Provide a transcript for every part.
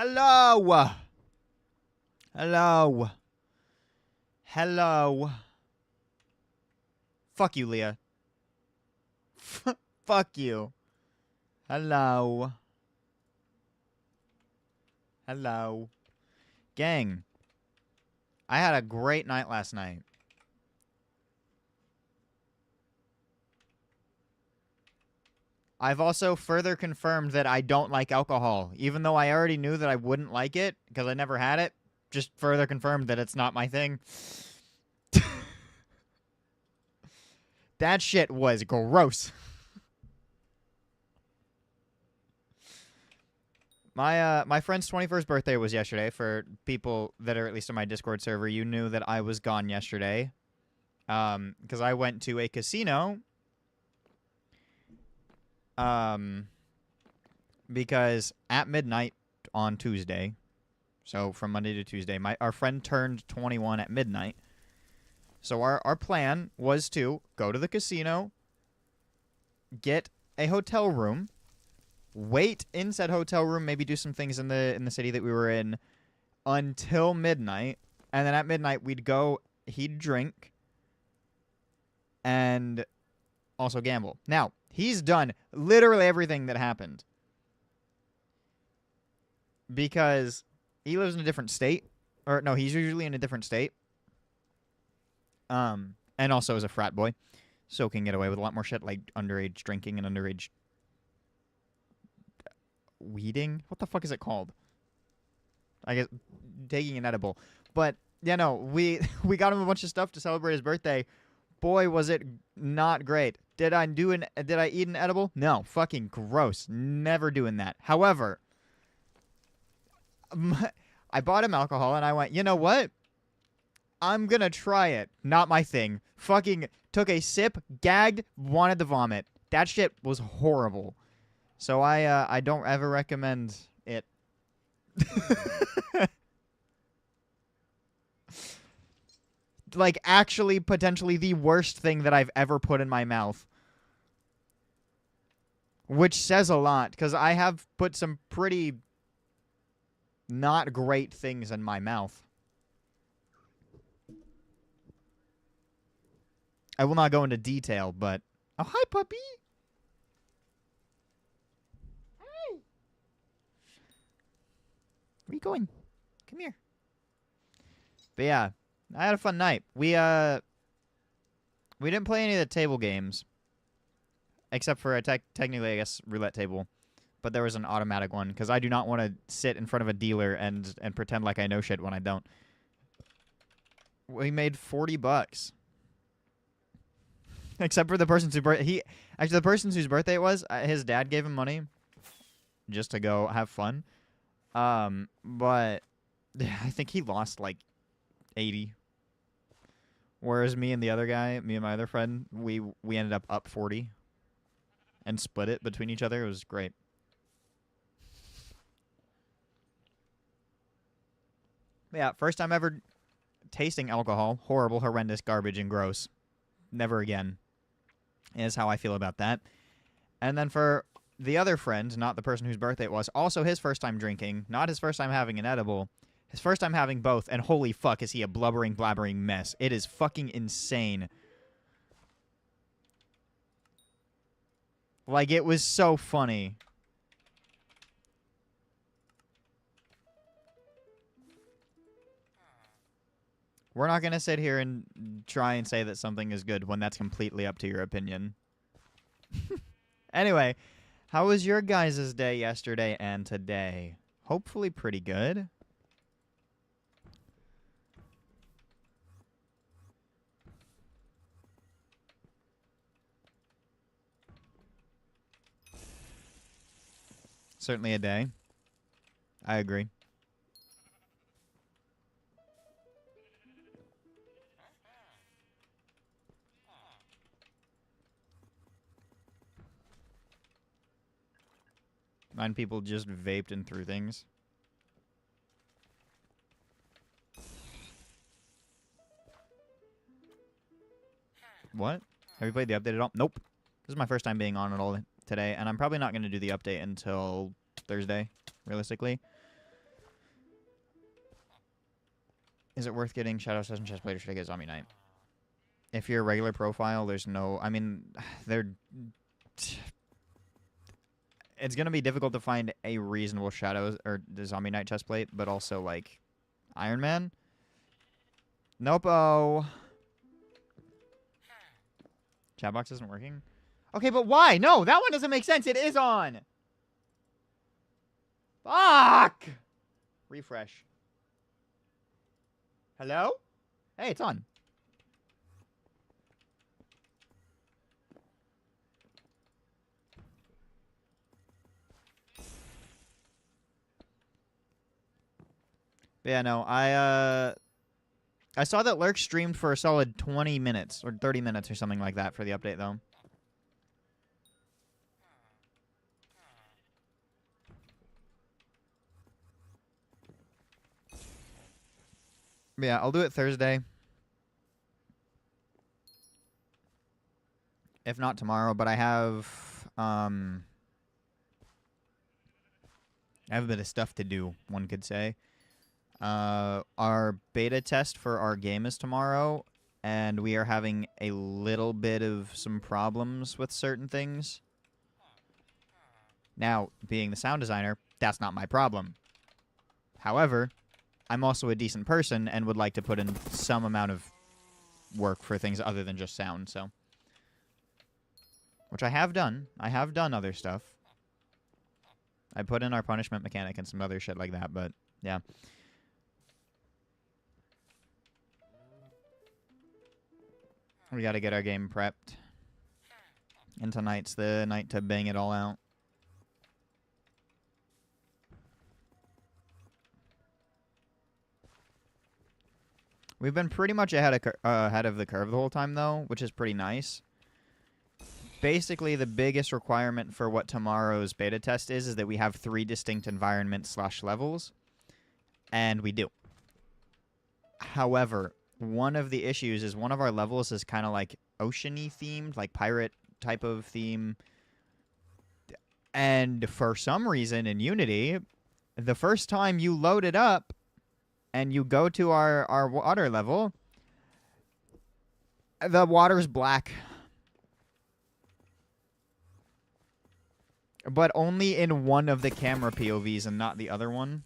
Hello. Hello. Hello. Fuck you, Leah. Fuck you. Hello. Hello. Gang. I had a great night last night. I've also further confirmed that I don't like alcohol, even though I already knew that I wouldn't like it because I never had it. Just further confirmed that it's not my thing. That shit was gross. My friend's 21st birthday was yesterday. For people that are at least on my Discord server, you knew that I was gone yesterday. Because I went to a casino. Because at midnight on Tuesday, so from Monday to Tuesday, our friend turned 21 at midnight. So our plan was to go to the casino, get a hotel room, wait in said hotel room, maybe do some things in the city that we were in until midnight, and then at midnight we'd go, he'd drink, and also gamble. Now, he's done literally everything that happened. Because he lives in a different state. Or, no, he's usually in a different state. And also is a frat boy. So can get away with a lot more shit, like underage drinking and underage weeding. What the fuck is it called? I guess taking an edible. But, yeah, no, we got him a bunch of stuff to celebrate his birthday. Boy, was it not great. Did I eat an edible? No. Fucking gross. Never doing that. However, I bought him alcohol and I went, you know what? I'm gonna try it. Not my thing. Fucking took a sip, gagged, wanted to vomit. That shit was horrible. So I don't ever recommend it. Like, actually, potentially the worst thing that I've ever put in my mouth. Which says a lot, because I have put some pretty not great things in my mouth. I will not go into detail, but... Oh, hi, puppy! Hi! Where are you going? Come here. But yeah, I had a fun night. We didn't play any of the table games. Except for, technically, I guess, roulette table. But there was an automatic one, because I do not want to sit in front of a dealer and pretend like I know shit when I don't. We made $40. Except for the person's whose birthday... Actually, the person whose birthday it was, his dad gave him money just to go have fun. But I think he lost, like, 80. Whereas me and my other friend, we ended up 40. And split it between each other. It was great. Yeah, first time ever tasting alcohol. Horrible, horrendous, garbage, and gross. Never again. Is how I feel about that. And then for the other friend, not the person whose birthday it was, also his first time drinking, not his first time having an edible, his first time having both, and holy fuck is he a blubbering, blabbering mess. It is fucking insane. Like, it was so funny. We're not going to sit here and try and say that something is good when that's completely up to your opinion. Anyway, how was your guys' day yesterday and today? Hopefully pretty good. Certainly a day. I agree. Mine people just vaped and threw things. What? Have you played the update at all? Nope. This is my first time being on it all today, and I'm probably not going to do the update until Thursday, realistically. Is it worth getting Shadow Session Chestplate or should I get Zombie Knight? If you're a regular profile, there's no... I mean, they're... It's going to be difficult to find a reasonable Shadow or the Zombie Knight chestplate, but also, like, Iron Man? Nope-o. Chat box isn't working? Okay, but why? No, that one doesn't make sense. It is on. Fuck! Refresh. Hello? Hey, it's on. But yeah, no, I saw that Lurk streamed for a solid 20 minutes or 30 minutes or something like that for the update, though. But yeah, I'll do it Thursday. If not tomorrow, but I have a bit of stuff to do, one could say. Our beta test for our game is tomorrow, and we are having a little bit of some problems with certain things. Now, being the sound designer, that's not my problem. However, I'm also a decent person and would like to put in some amount of work for things other than just sound, so. Which I have done. I have done other stuff. I put in our punishment mechanic and some other shit like that, but yeah. We gotta get our game prepped. And tonight's the night to bang it all out. We've been pretty much ahead of the curve the whole time, though, which is pretty nice. Basically, the biggest requirement for what tomorrow's beta test is that we have 3 distinct environments/levels, and we do. However, one of the issues is one of our levels is kind of like ocean-y themed, like pirate type of theme. And for some reason in Unity, the first time you load it up and you go to our water level, the water's black. But only in one of the camera POVs and not the other one.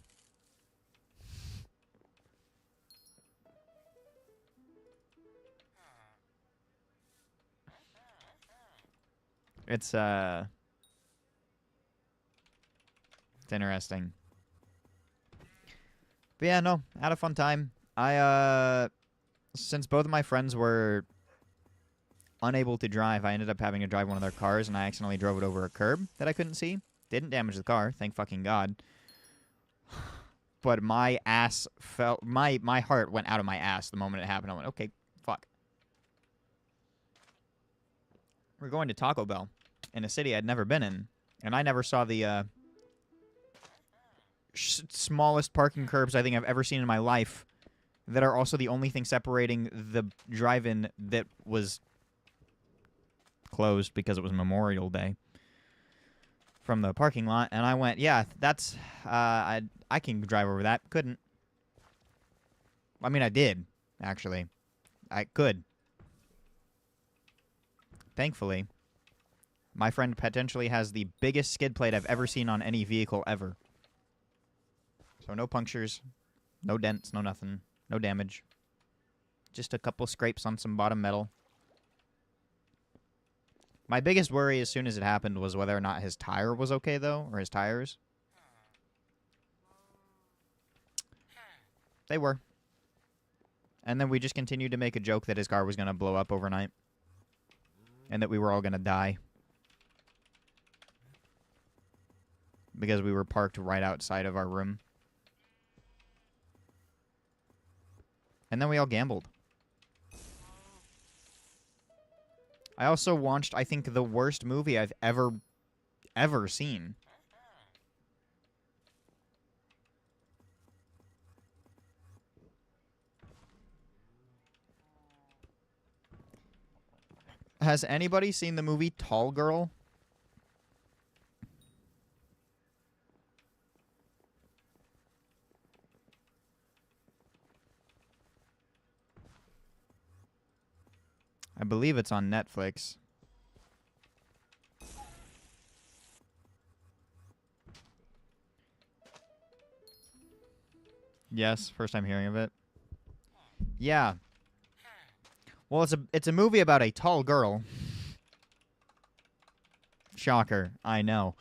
It's interesting. But yeah, no, had a fun time. Since both of my friends were unable to drive, I ended up having to drive one of their cars, and I accidentally drove it over a curb that I couldn't see. Didn't damage the car, thank fucking God. But my ass felt... My heart went out of my ass the moment it happened. I went, okay, fuck. We're going to Taco Bell in a city I'd never been in, and I never saw the smallest parking curbs I think I've ever seen in my life that are also the only thing separating the drive-in that was closed because it was Memorial Day from the parking lot. And I went, yeah, that's I can drive over that. Couldn't. I mean, I did, actually. I could. Thankfully, my friend potentially has the biggest skid plate I've ever seen on any vehicle ever. So no punctures, no dents, no nothing, no damage. Just a couple scrapes on some bottom metal. My biggest worry as soon as it happened was whether or not his tire was okay, though, or his tires. They were. And then we just continued to make a joke that his car was going to blow up overnight. And that we were all going to die. Because we were parked right outside of our room. And then we all gambled. I also watched, I think, the worst movie I've ever seen. Has anybody seen the movie Tall Girl? I believe it's on Netflix. Yes, first time hearing of it. Yeah. Well, it's a movie about a tall girl. Shocker, I know.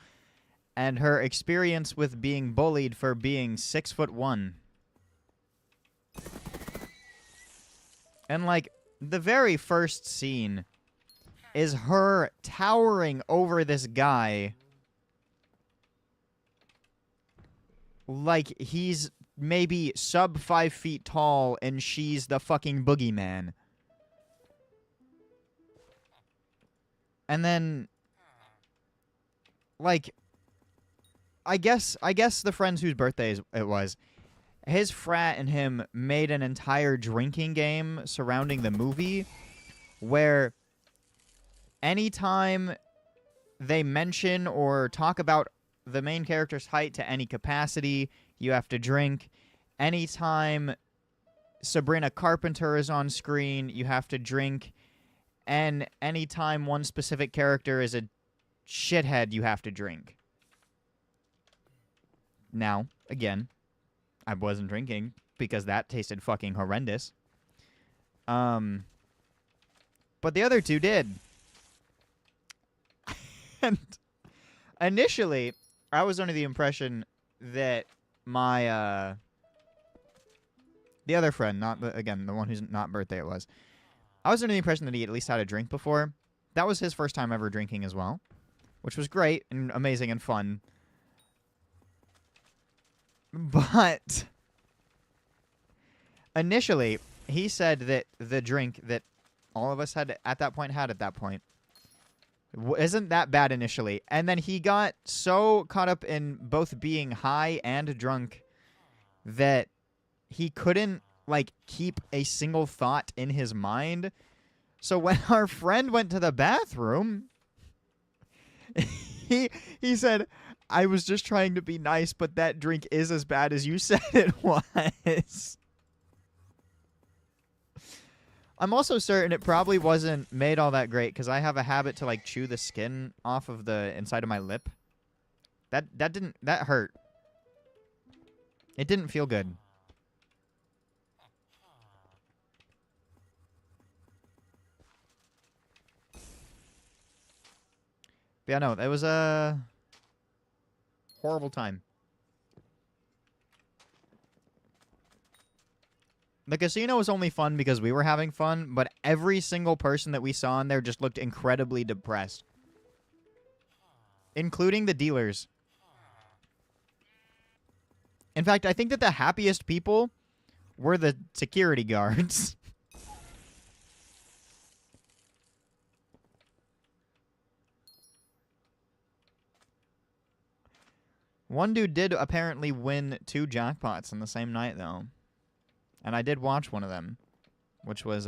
And her experience with being bullied for being 6'1". And like the very first scene is her towering over this guy like he's maybe sub 5 feet tall and she's the fucking boogeyman. And then, like, I guess the friends whose birthdays it was, his frat and him made an entire drinking game surrounding the movie where anytime they mention or talk about the main character's height to any capacity, you have to drink. Anytime Sabrina Carpenter is on screen, you have to drink. And anytime one specific character is a shithead, you have to drink. Now, again, I wasn't drinking because that tasted fucking horrendous. But the other two did. And initially, I was under the impression that my, the other friend, not the, again, the one whose not birthday it was, I was under the impression that he at least had a drink before. That was his first time ever drinking as well, which was great and amazing and fun. But initially, he said that the drink that all of us had at that point isn't that bad initially. And then he got so caught up in both being high and drunk that he couldn't like keep a single thought in his mind. So when our friend went to the bathroom, he said, I was just trying to be nice, but that drink is as bad as you said it was. I'm also certain it probably wasn't made all that great because I have a habit to like chew the skin off of the inside of my lip. That hurt. It didn't feel good. But yeah, no, it was a horrible time. The casino was only fun because we were having fun, but every single person that we saw in there just looked incredibly depressed. Including the dealers. In fact, I think that the happiest people were the security guards. One dude did apparently win 2 jackpots in the same night, though. And I did watch one of them, which was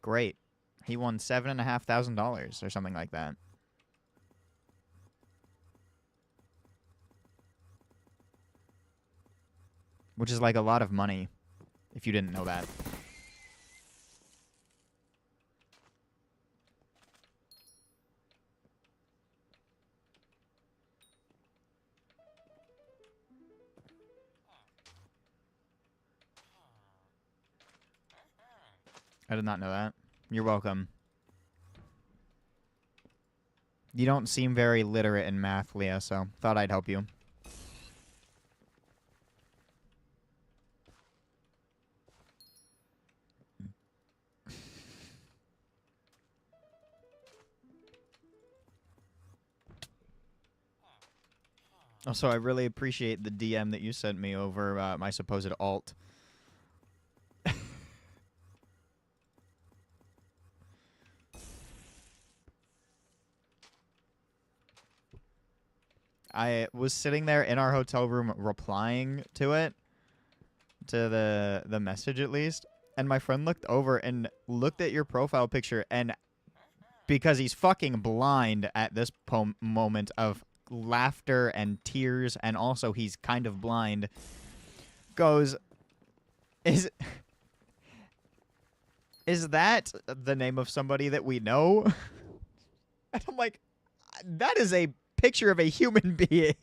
great. He won $7,500 or something like that. Which is like a lot of money, if you didn't know that. I did not know that. You're welcome. You don't seem very literate in math, Leah, so thought I'd help you. Also, I really appreciate the DM that you sent me over my supposed alt. I was sitting there in our hotel room replying to it, to the message at least, and my friend looked over and looked at your profile picture, and because he's fucking blind at this moment of laughter and tears, and also he's kind of blind, goes, is that the name of somebody that we know? And I'm like, that is a picture of a human being.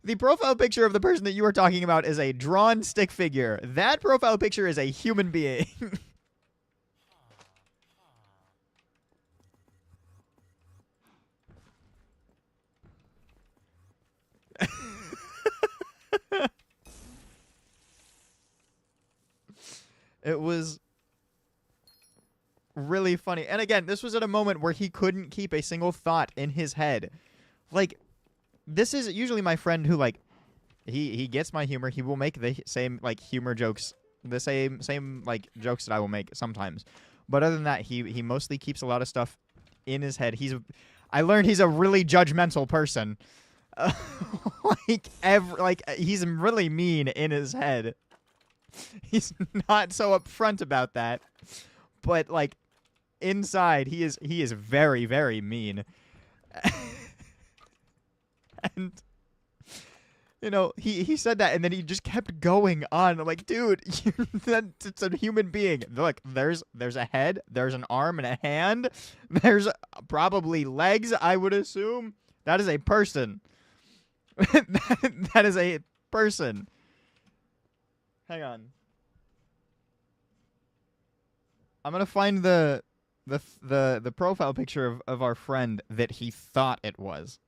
The profile picture of the person that you are talking about is a drawn stick figure. That profile picture is a human being. It was really funny. And again, this was at a moment where he couldn't keep a single thought in his head. Like, this is usually my friend who, like, he gets my humor. He will make the same, like, humor jokes, the same like, jokes that I will make sometimes. But other than that, he mostly keeps a lot of stuff in his head. I learned he's a really judgmental person. He's really mean in his head. He's not so upfront about that. But, like, inside, he is very, very mean. And, you know, he said that, and then he just kept going on. I'm like, dude, it's a human being. Look, there's a head, there's an arm and a hand, there's probably legs, I would assume. That is a person. That is a person. Hang on. I'm gonna find the profile picture of our friend that he thought it was.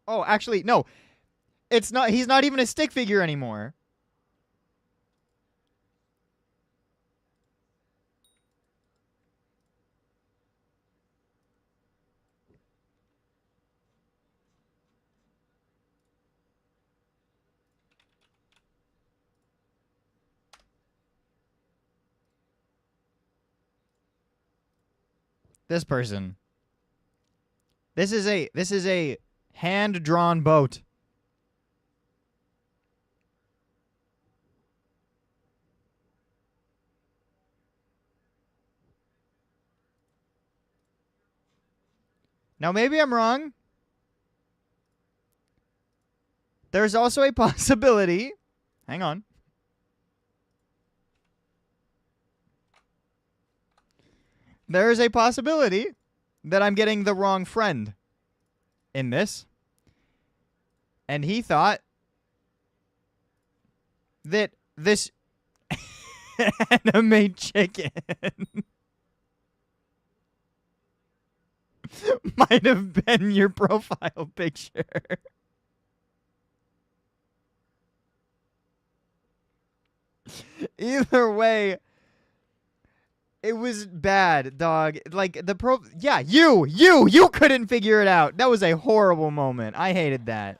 Oh, actually, no. It's not. He's not even a stick figure anymore. This person. This is a hand-drawn boat. Now, maybe I'm wrong. There's also a possibility. Hang on. There is a possibility that I'm getting the wrong friend in this. And he thought that this anime chicken might have been your profile picture. Either way, it was bad, dog. Like, yeah, you couldn't figure it out. That was a horrible moment. I hated that.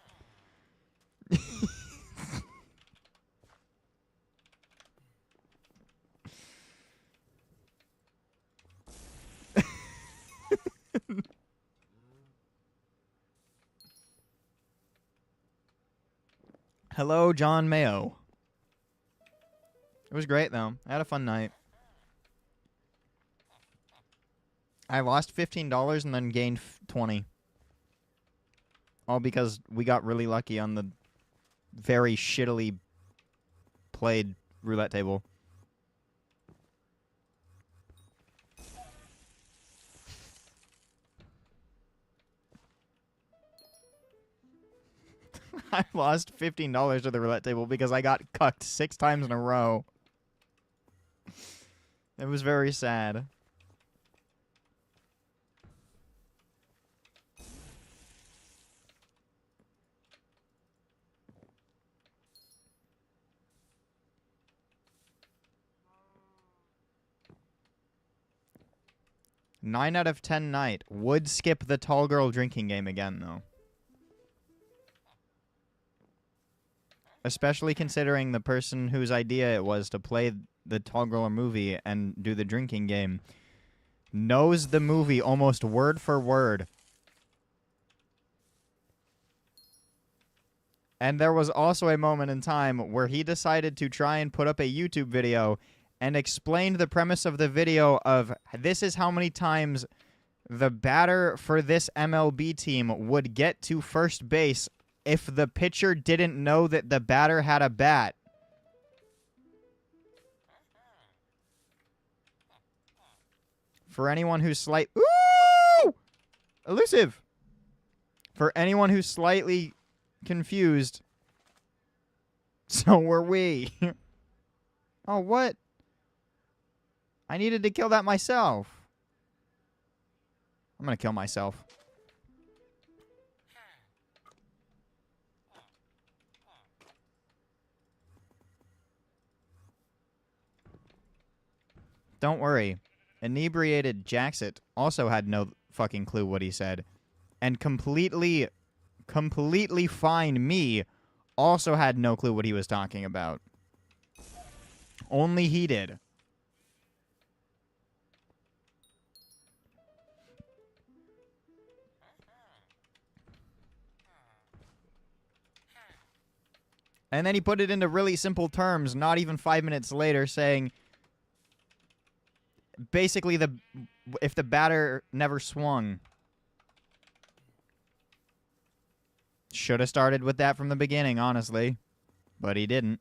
Hello, John Mayo. It was great, though. I had a fun night. I lost $15 and then gained 20. All because we got really lucky on the very shittily played roulette table. I lost $15 to the roulette table because I got cucked 6 times in a row. It was very sad. Nine out of 10 night. Would skip the tall girl drinking game again, though. Especially considering the person whose idea it was to play the tall girl movie and do the drinking game knows the movie almost word for word. And there was also a moment in time where he decided to try and put up a YouTube video and explained the premise of the video of this is how many times The batter for this MLB team would get to first base if the pitcher didn't know that the batter had a bat. For anyone who's Ooh! Elusive! For anyone who's slightly confused, so were we. Oh, what? I needed to kill that myself. I'm gonna kill myself. Don't worry. Inebriated Jaxit also had no fucking clue what he said. And completely fine me also had no clue what he was talking about. Only he did. And then he put it into really simple terms, not even 5 minutes later, saying basically if the batter never swung. Should have started with that from the beginning, honestly. But he didn't.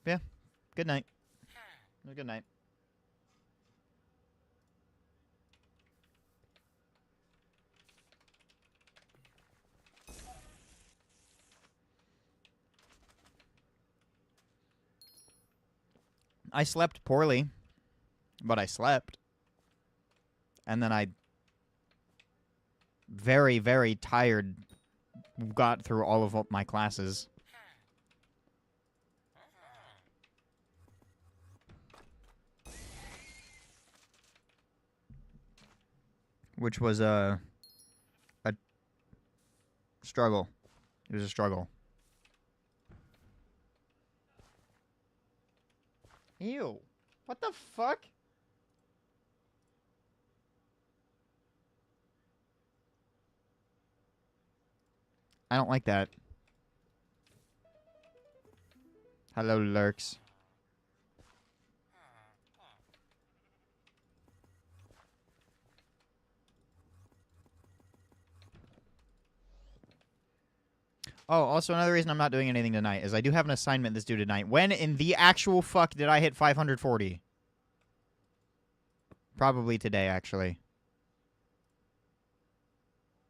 Yeah. Good night. Good night. I slept poorly, but I slept. And then I very, very tired got through all of my classes. Which was a struggle. It was a struggle. Ew. What the fuck? I don't like that. Hello, lurks. Oh, also another reason I'm not doing anything tonight is I do have an assignment that's due tonight. When in the actual fuck did I hit 540? Probably today, actually.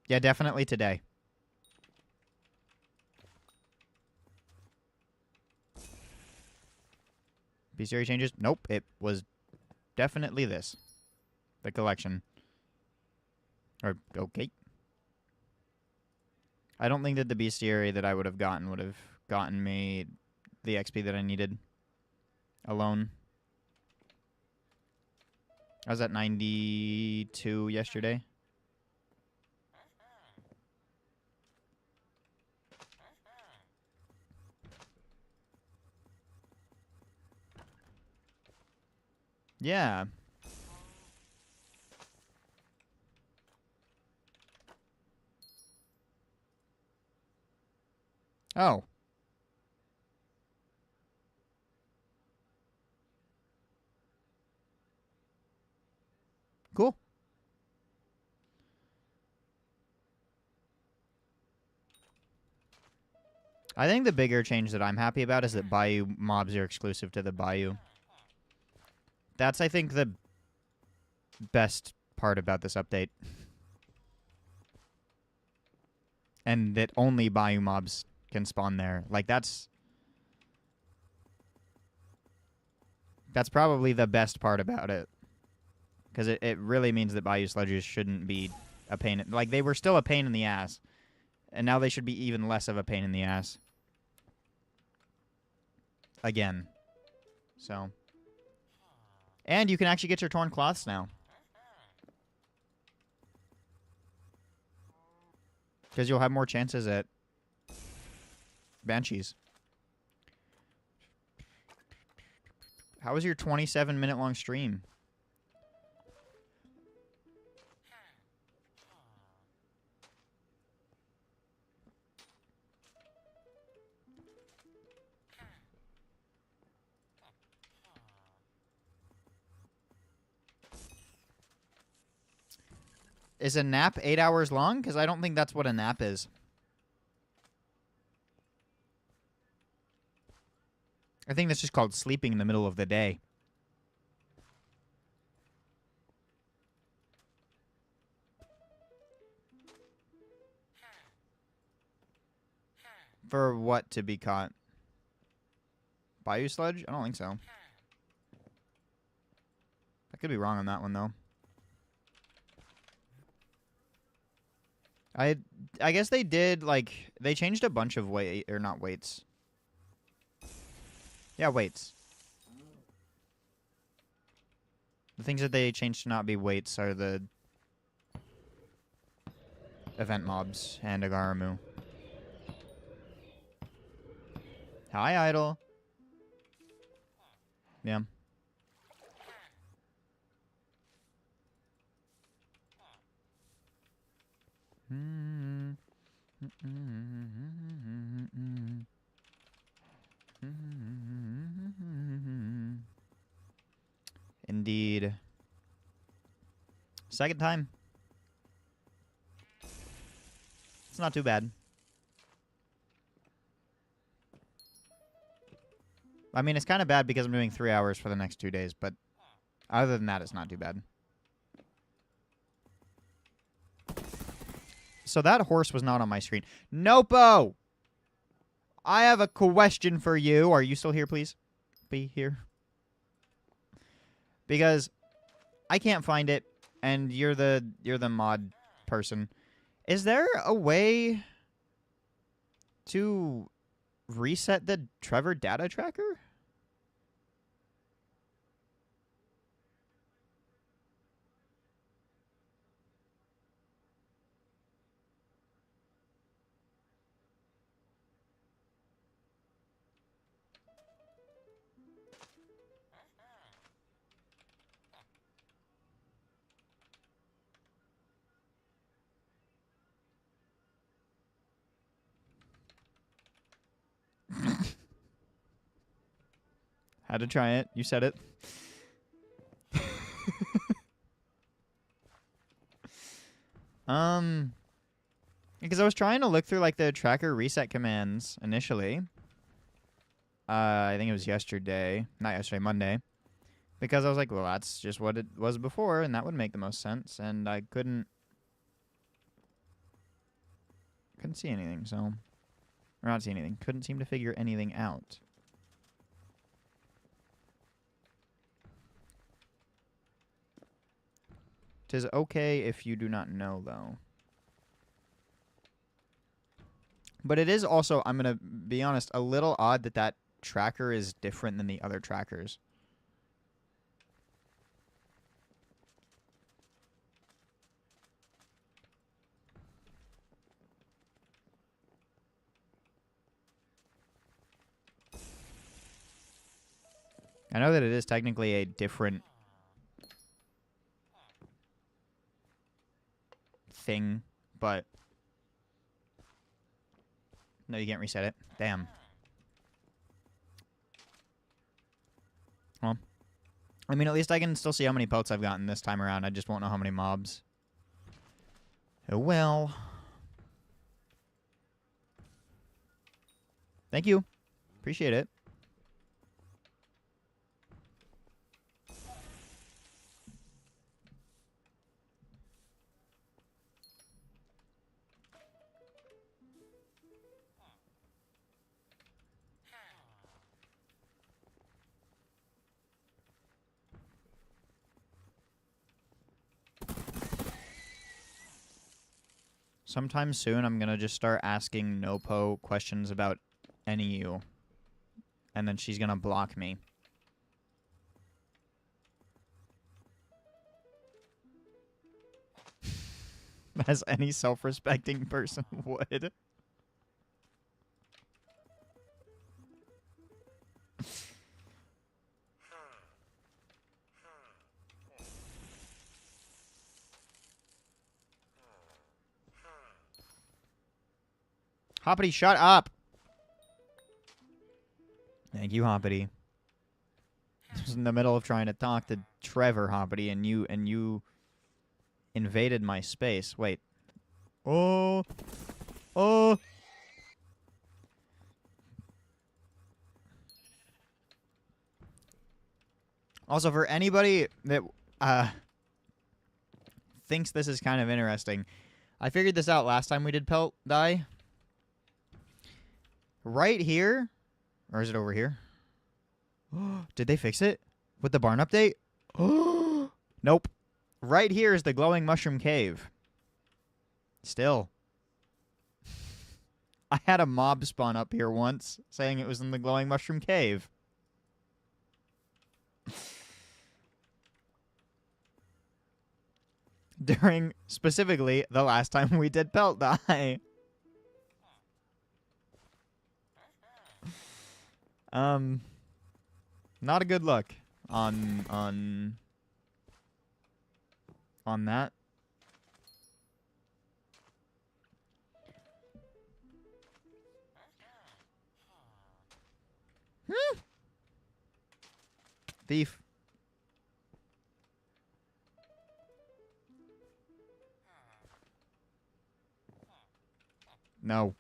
Yeah, definitely today. Bestiary changes? Nope, it was definitely this. The collection. Or, okay. I don't think that the bestiary that I would have gotten me the XP that I needed alone. I was at 92 yesterday. Yeah. Oh. Cool. I think the bigger change that I'm happy about is that Bayou mobs are exclusive to the Bayou. That's, I think, the best part about this update. And that only Bayou mobs can spawn there. Like, that's probably the best part about it. Because it really means that Bayou Sludges shouldn't be a pain. Like, they were still a pain in the ass. And now they should be even less of a pain in the ass. Again. So. And you can actually get your torn cloths now. Because you'll have more chances at Banshees. How was your 27-minute long stream? Is a nap 8 hours long? Because I don't think that's what a nap is. I think that's just called sleeping in the middle of the day. For what to be caught? Bayou sludge? I don't think so. I could be wrong on that one, though. I guess they did, like, they changed a bunch of weight, or not weights. Yeah, weights. The things that they changed to not be weights are the event mobs and Agaramu. Hi, Idol. Yeah. Indeed. Second time. It's not too bad. I mean, it's kind of bad because I'm doing 3 hours for the next 2 days, but other than that, it's not too bad. So that horse was not on my screen. Nopo! I have a question for you. Are you still here, please? Be here. Because I can't find it, and you're the mod person. Is there a way to reset the Trevor data tracker? Had to try it. You said it. Because I was trying to look through like the tracker reset commands initially. I think it was yesterday. Not yesterday, Monday. Because I was like, well, that's just what it was before, and that would make the most sense. And I couldn't see anything, so... Or not see anything. Couldn't seem to figure anything out. Tis okay if you do not know, though. But it is also, I'm going to be honest, a little odd that that tracker is different than the other trackers. I know that it is technically a different thing, but no, you can't reset it. Damn. Well, I mean, at least I can still see how many pelts I've gotten this time around. I just won't know how many mobs. Oh, well. Thank you. Appreciate it. Sometime soon, I'm going to just start asking Nopo questions about NEU. And then she's going to block me. As any self-respecting person would. Hoppity, shut up! Thank you, Hoppity. I was in the middle of trying to talk to Trevor, Hoppity, and you invaded my space. Wait. Oh. Oh. Also, for anybody that thinks this is kind of interesting, I figured this out last time we did Pelt Die. Right here, or is it over here? Did they fix it with the barn update? Nope. Right here is the glowing mushroom cave. Still. I had a mob spawn up here once saying it was in the glowing mushroom cave. During, specifically, the last time we did Pelt Die. Not a good look on that. Thief. No.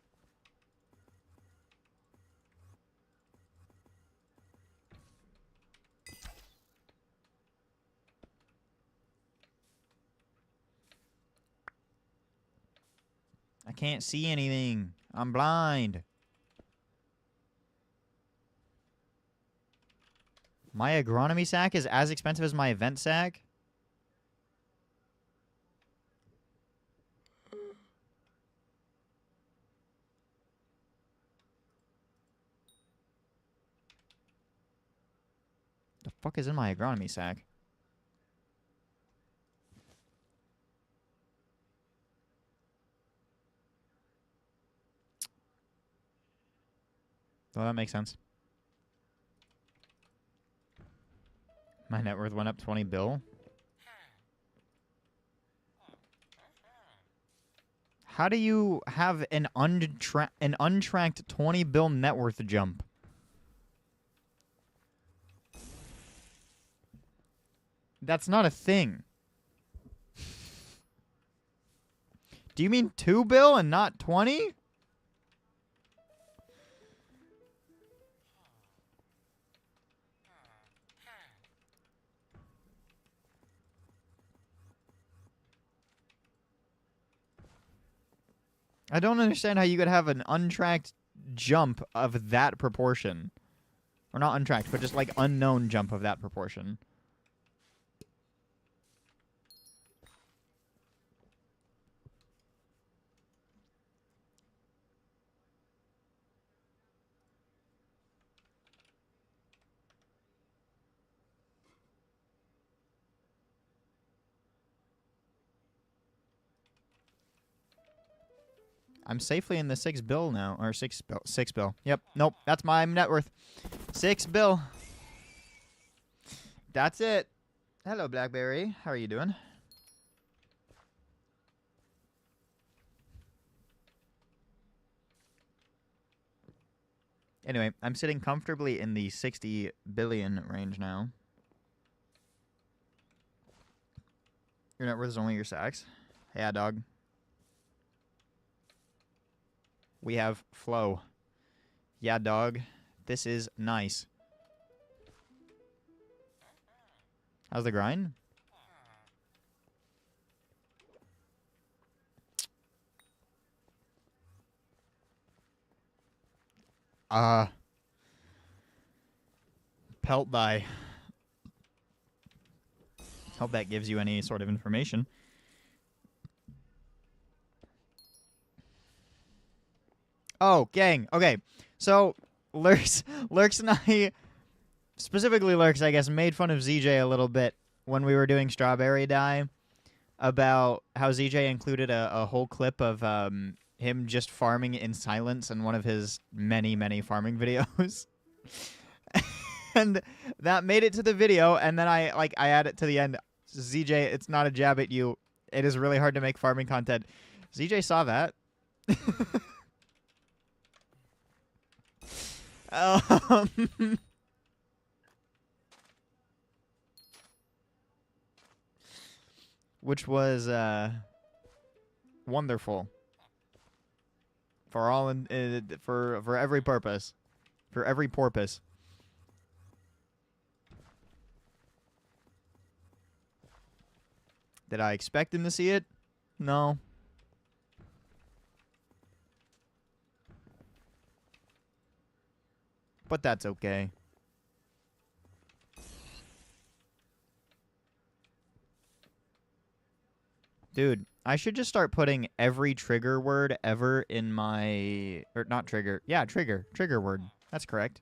I can't see anything. I'm blind. My agronomy sack is as expensive as my event sack? The fuck is in my agronomy sack? Well, that makes sense. My net worth went up 20 bill. How do you have an untracked 20 bill net worth jump? That's not a thing. Do you mean 2 bill and not 20? I don't understand how you could have an untracked jump of that proportion. Or not untracked, but just like unknown jump of that proportion. I'm safely in the 6 bill now. Or 6 bill. 6 bill. Yep. Nope. That's my net worth. 6 bill. That's it. Hello, Blackberry. How are you doing? Anyway, I'm sitting comfortably in the 60 billion range now. Your net worth is only your sacks. Yeah, dog. We have flow. Yeah, dog. This is nice. How's the grind? Pelt Die. Hope that gives you any sort of information. Oh, gang. Okay. So, Lurks and I, specifically Lurks, I guess, made fun of ZJ a little bit when we were doing Strawberry Die about how ZJ included a whole clip of him just farming in silence in one of his many, many farming videos. And that made it to the video, and then I add it to the end. ZJ, it's not a jab at you. It is really hard to make farming content. ZJ saw that. which was wonderful for all for every purpose, for every porpoise. Did I expect him to see it? No. But that's okay. Dude, I should just start putting every trigger word ever in my... Or not trigger. Yeah, trigger. Trigger word. That's correct.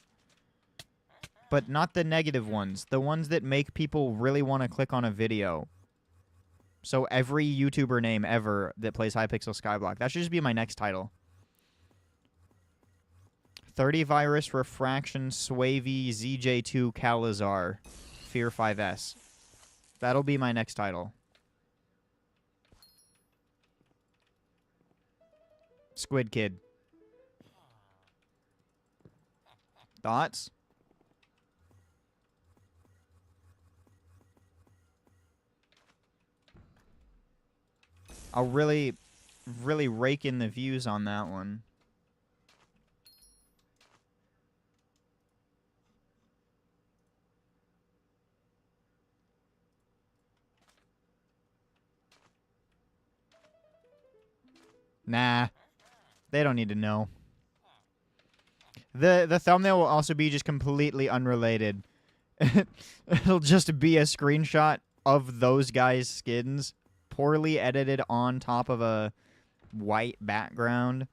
But not the negative ones. The ones that make people really want to click on a video. So every YouTuber name ever that plays Hypixel Skyblock. That should just be my next title. 30 Virus, Refraction, Swavey, ZJ2, Calazar, Fear 5S. That'll be my next title. Squid Kid. Thoughts? I'll really rake in the views on that one. Nah. They don't need to know. The thumbnail will also be just completely unrelated. It'll just be a screenshot of those guys' skins, poorly edited on top of a white background.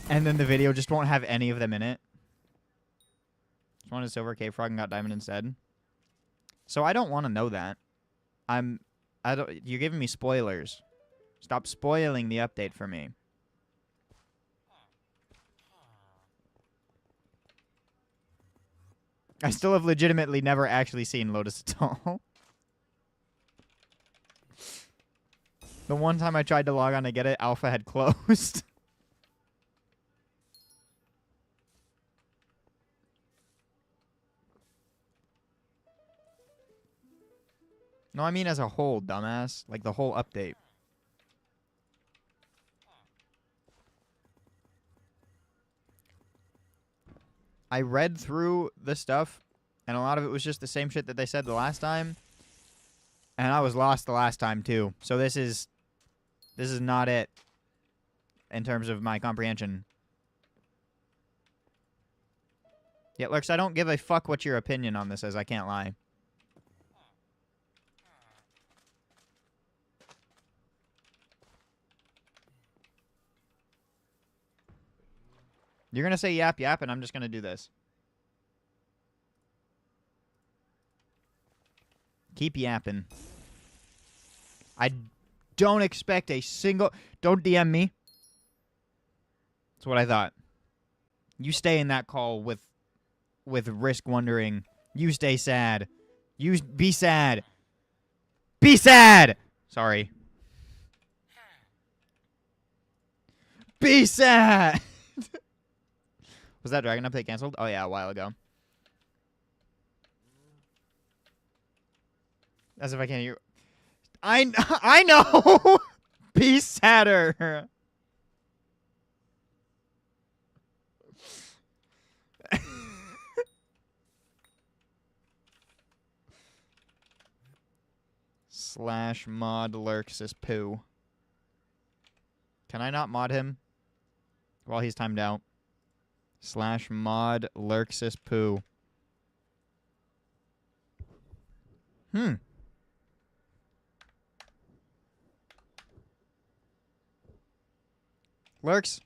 And then the video just won't have any of them in it. Just wanted silver cave frog and got diamond instead. So I don't want to know that. You're giving me spoilers. Stop spoiling the update for me. I still have legitimately never actually seen Lotus at all. The one time I tried to log on to get it, alpha had closed. No, I mean as a whole, dumbass. Like the whole update. I read through the stuff, and a lot of it was just the same shit that they said the last time. And I was lost the last time, too. So this is not it in terms of my comprehension. Yeah, Lurks, I don't give a fuck what your opinion on this is. I can't lie. You're going to say yap yap, and I'm just going to do this. Keep yapping. I don't expect a single... Don't DM me. That's what I thought. You stay in that call with Risk wondering. You stay sad. You be sad. Be sad! Sorry. Be sad! Was that Dragon update canceled? Oh, yeah, a while ago. As if I can't hear. I know! Be sadder! / mod lurks is poo. Can I not mod him while he's timed out? / mod lurks is poo. Lurks.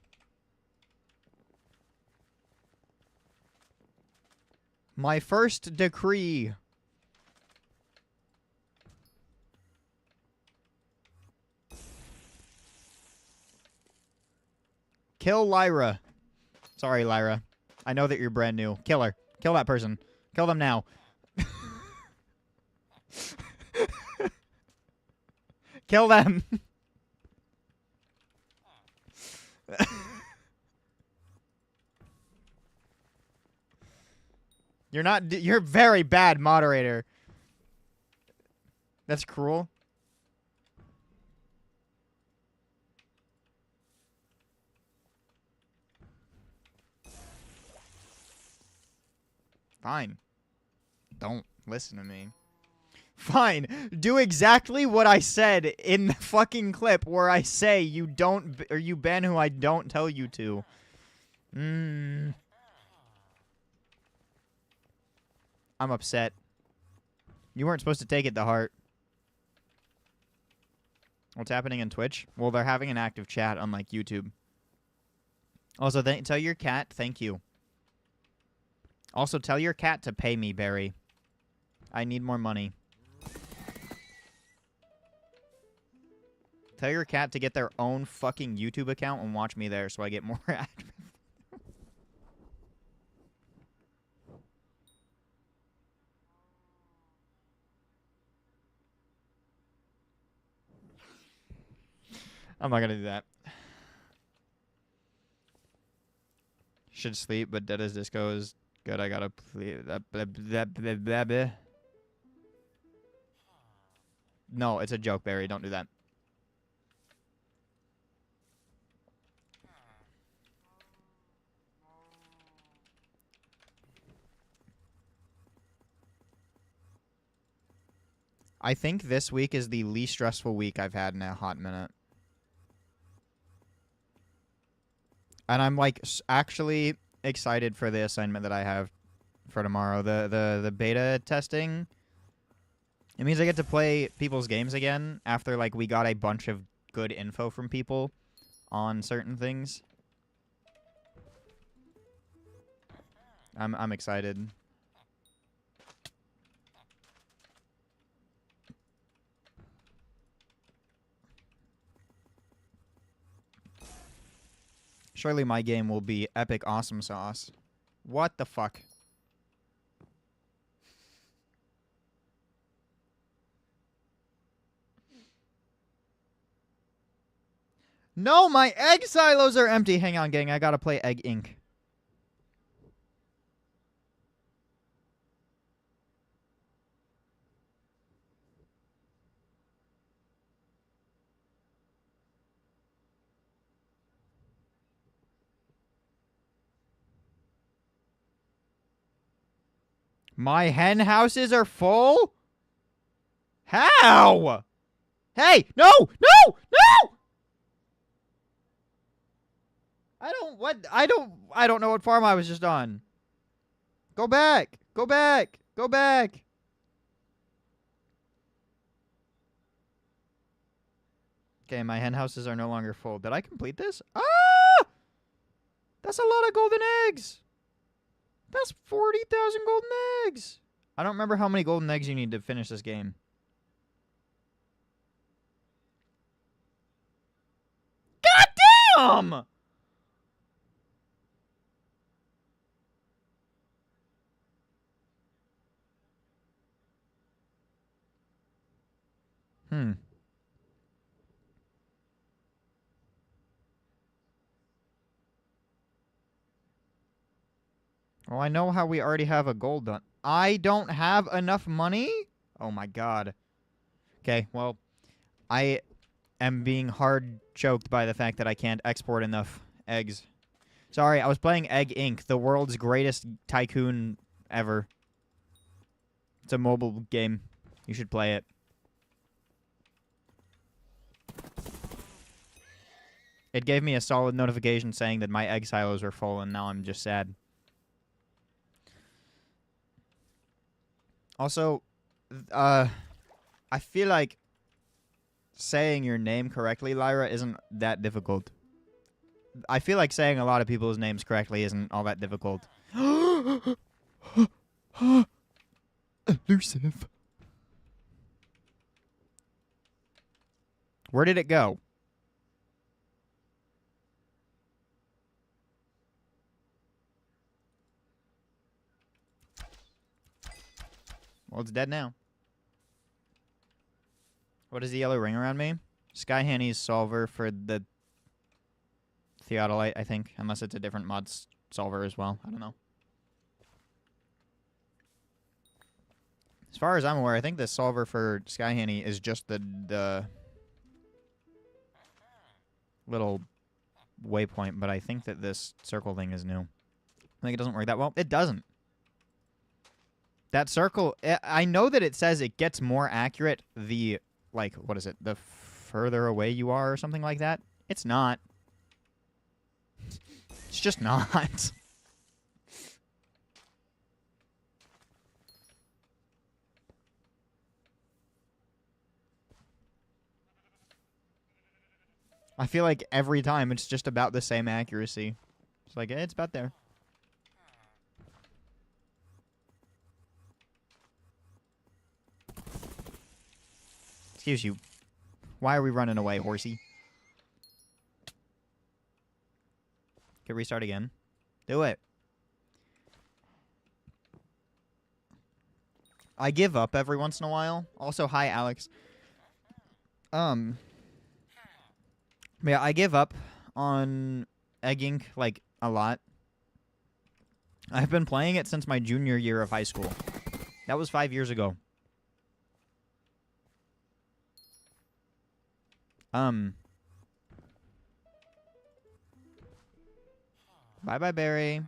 My first decree. Kill Lyra. Sorry, Lyra. I know that you're brand new. Kill her. Kill that person. Kill them now. Kill them. You're not... You're a very bad moderator. That's cruel. Fine. Don't listen to me. Fine. Do exactly what I said in the fucking clip where I say you don't, or you ban who I don't tell you to. I'm upset. You weren't supposed to take it to heart. What's happening in Twitch? Well, they're having an active chat unlike YouTube. Also, tell your cat thank you. Also, tell your cat to pay me, Barry. I need more money. Tell your cat to get their own fucking YouTube account and watch me there so I get more active. I'm not gonna do that. Should sleep, but Dead as Disco is good. I gotta play. No, it's a joke, Barry. Don't do that. I think this week is the least stressful week I've had in a hot minute. And I'm like actually excited for the assignment that I have for tomorrow. The beta testing. It means I get to play people's games again after like we got a bunch of good info from people on certain things. I'm excited. Surely my game will be epic awesome sauce. What the fuck? No, my egg silos are empty. Hang on, gang. I gotta play Egg Inc. My hen houses are full? How? Hey, no, no, no! I don't know what farm I was just on. Go back, go back, go back. Okay, my hen houses are no longer full. Did I complete this? Ah! That's a lot of golden eggs. That's 40,000 golden eggs. I don't remember how many golden eggs you need to finish this game. God damn! Well, I know how we already have a gold done. I don't have enough money? Oh my god. Okay, well, I am being hard choked by the fact that I can't export enough eggs. Sorry, I was playing Egg Inc., the world's greatest tycoon ever. It's a mobile game. You should play it. It gave me a solid notification saying that my egg silos were full, and now I'm just sad. Also, I feel like saying your name correctly, Lyra, isn't that difficult. I feel like saying a lot of people's names correctly isn't all that difficult. Elusive. Where did it go? Well, it's dead now. What is the yellow ring around me? Sky Hanny's solver for the Theodolite, I think. Unless it's a different mod solver as well. I don't know. This far as I'm aware, I think the solver for Sky Hanny is just the little waypoint, but I think that this circle thing is new. I think it doesn't work that well. It doesn't. That circle, I know that it says it gets more accurate the, like, what is it? The further away you are or something like that. It's not. It's just not. I feel like every time it's just about the same accuracy. It's like, it's about there. Excuse you. Why are we running away, horsey? Can restart again. Do it. I give up every once in a while. Also, hi, Alex. Yeah, I give up on egging, like, a lot. I've been playing it since my junior year of high school. That was 5 years ago. Bye-bye, Barry.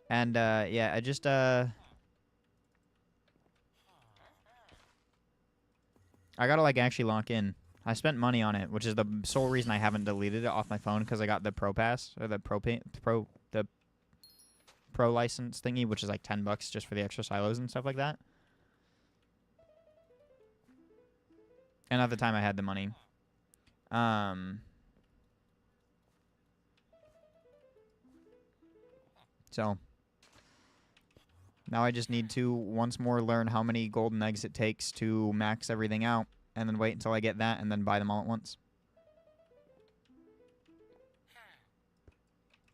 And, yeah, I just, I gotta, like, actually lock in. I spent money on it, which is the sole reason I haven't deleted it off my phone, because I got the Pro Pass, or the Pro license thingy, which is like $10 just for the extra silos and stuff like that. And at the time I had the money. So now I just need to once more learn how many golden eggs it takes to max everything out, and then wait until I get that, and then buy them all at once.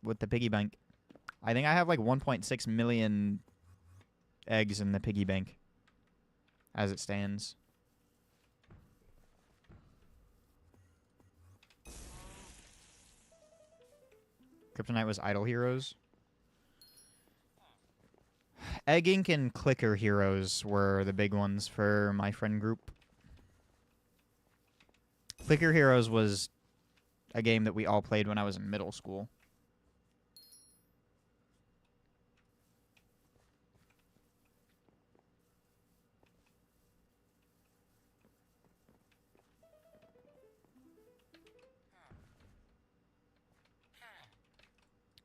With the piggy bank. I think I have like 1.6 million eggs in the piggy bank as it stands. Kryptonite was Idle Heroes. Egg Ink and Clicker Heroes were the big ones for my friend group. Clicker Heroes was a game that we all played when I was in middle school.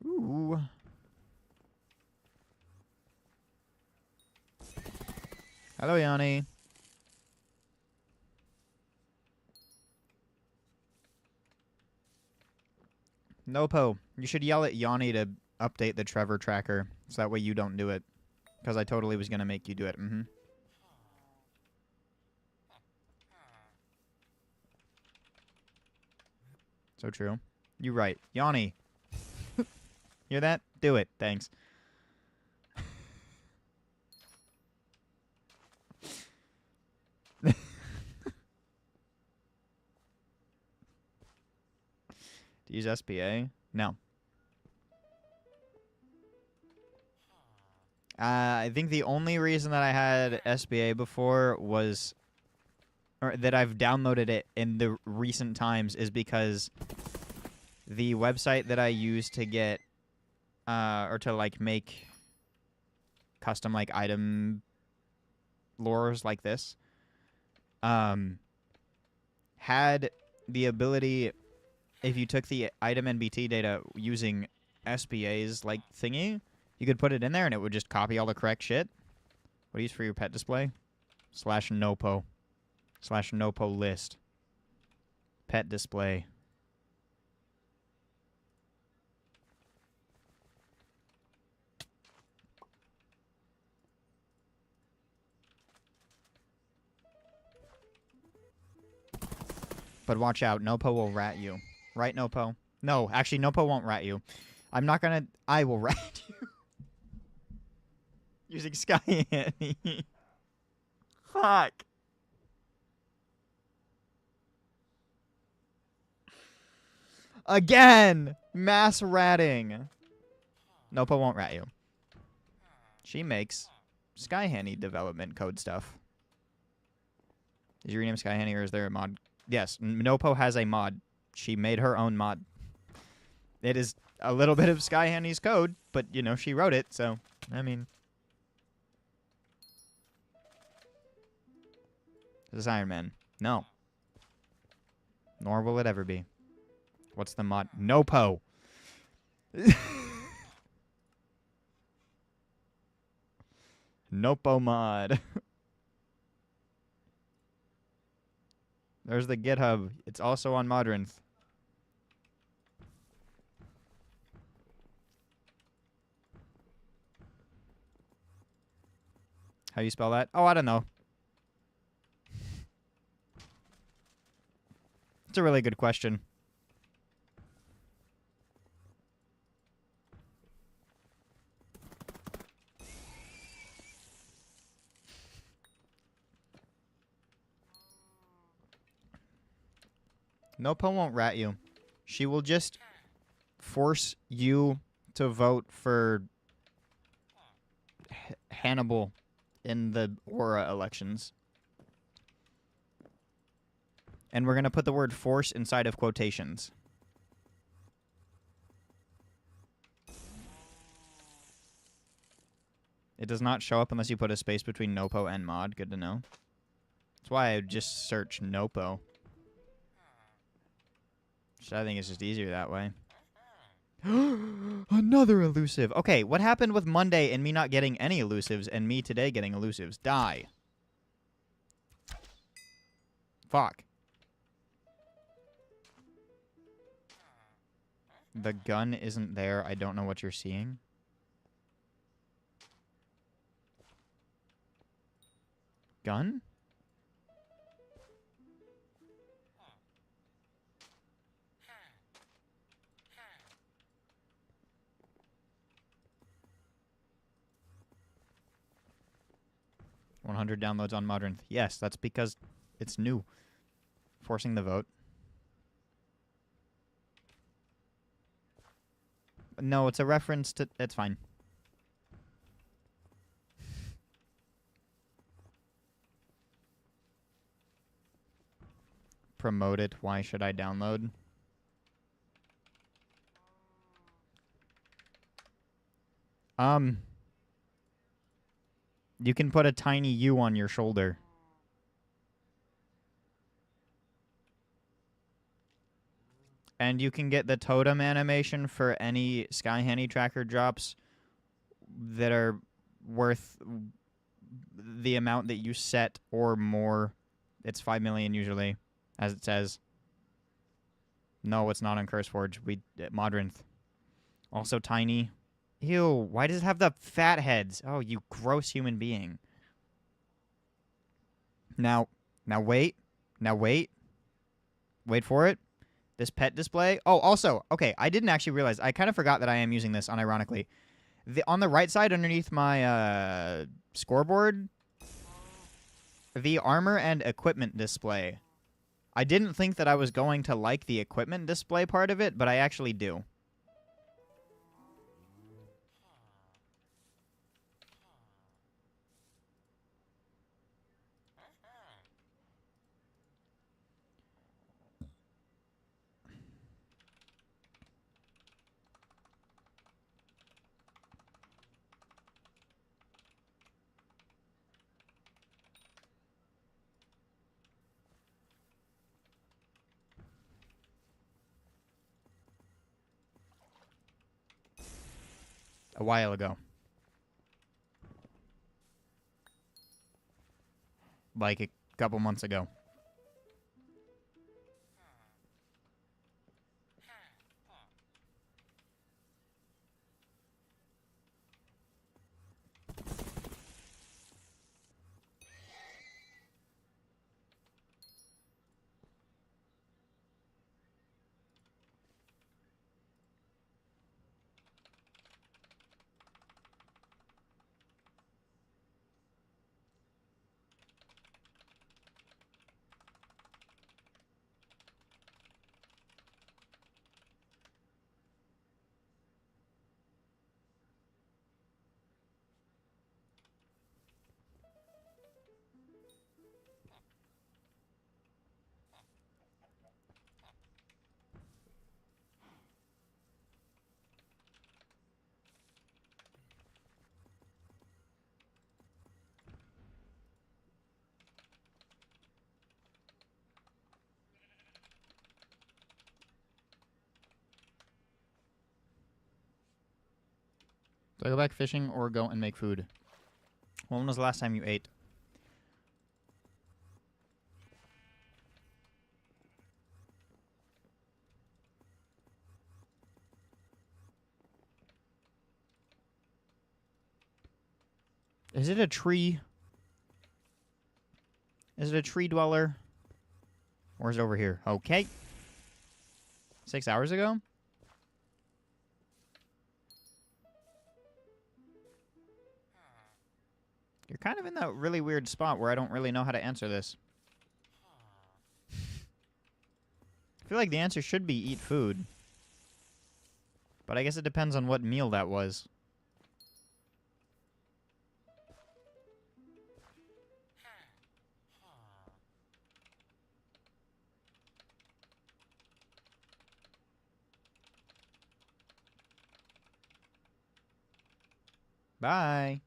Ooh. Hello, Yanni. Nopo, you should yell at Yanni to update the Trevor tracker, so that way you don't do it. Because I totally was going to make you do it. Mm-hmm. So true. You're right. Yanni. Hear that? Do it. Thanks. To use SPA? No. I think the only reason that I had SPA before was, or that I've downloaded it in the recent times, is because the website that I use to get, or to like make custom like item lures like this, had the ability, if you took the item NBT data using SPA's like thingy, you could put it in there and it would just copy all the correct shit. What do you use for your pet display? /nopo. /nopo list. Pet display. But watch out, Nopo will rat you. Right, Nopo? No, actually, Nopo won't rat you. I'm not gonna... I will rat you. Using Sky Annie. Fuck. Again! Mass ratting. Nopo won't rat you. She makes Skyhanny development code stuff. Is your name Skyhanny or is there a mod? Yes, Nopo has a mod. She made her own mod. It is a little bit of Skyhanny's code, but, you know, she wrote it, so, I mean. Is this Iron Man? No. Nor will it ever be. What's the mod? Nopo. Nopo mod. There's the GitHub. It's also on Modrinth. How you spell that? Oh, I don't know. It's a really good question. Nopo won't rat you. She will just force you to vote for Hannibal in the Aura elections. And we're going to put the word force inside of quotations. It does not show up unless you put a space between Nopo and mod. Good to know. That's why I would just search Nopo. Which I think it's just easier that way. Another elusive. Okay, what happened with Monday and me not getting any elusives and me today getting elusives? Die. Fuck. The gun isn't there. I don't know what you're seeing. Gun? $100 downloads on Modrinth. Yes, that's because it's new. Forcing the vote. No, it's a reference to... It's fine. Promote it. Why should I download? You can put a tiny U on your shoulder. And you can get the totem animation for any Skyhanny tracker drops that are worth the amount that you set or more. It's 5 million usually, as it says. No, it's not on CurseForge. Modrinth. Also tiny. Ew, why does it have the fat heads? Oh, you gross human being. Now wait. Now wait. Wait for it. This pet display. Oh, also, okay, I didn't actually realize. I kind of forgot that I am using this unironically. On the right side underneath my scoreboard, the armor and equipment display. I didn't think that I was going to like the equipment display part of it, but I actually do. A while ago. Like a couple months ago. Do I go back fishing or go and make food? When was the last time you ate? Is it a tree? Is it a tree dweller? Or is it over here? Okay. 6 hours ago? You're kind of in that really weird spot where I don't really know how to answer this. I feel like the answer should be eat food. But I guess it depends on what meal that was. Bye.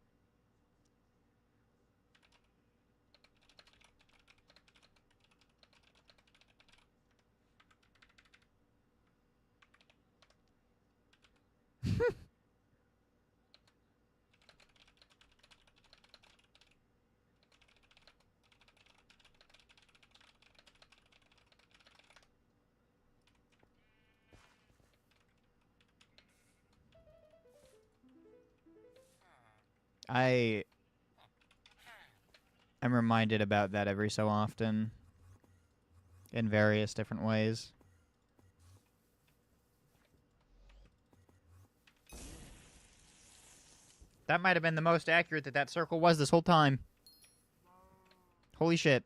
I am reminded about that every so often in various different ways. That might have been the most accurate that circle was this whole time. Holy shit.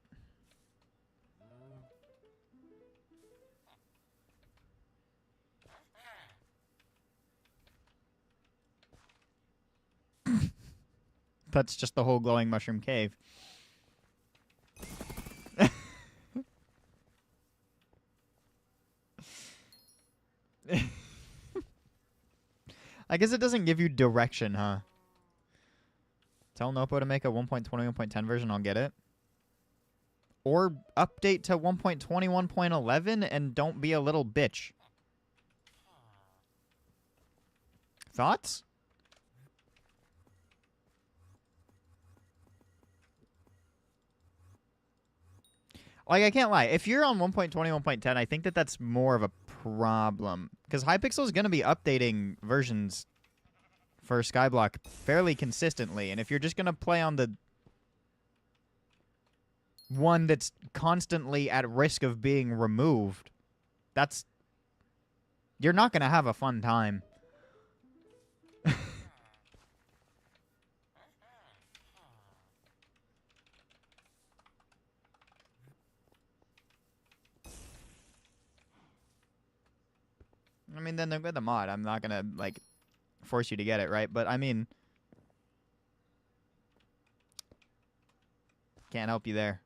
That's just the whole glowing mushroom cave. I guess it doesn't give you direction, huh? Tell Nopo to make a 1.20, 1.10 version, I'll get it. Or update to 1.21.11 and don't be a little bitch. Thoughts? Like, I can't lie. If you're on 1.20, 1.10, I think that's more of a problem. Because Hypixel is going to be updating versions for Skyblock fairly consistently. And if you're just going to play on the one that's constantly at risk of being removed, you're not going to have a fun time. I mean, then with the mod, I'm not gonna, like, force you to get it, right? But, I mean, can't help you there.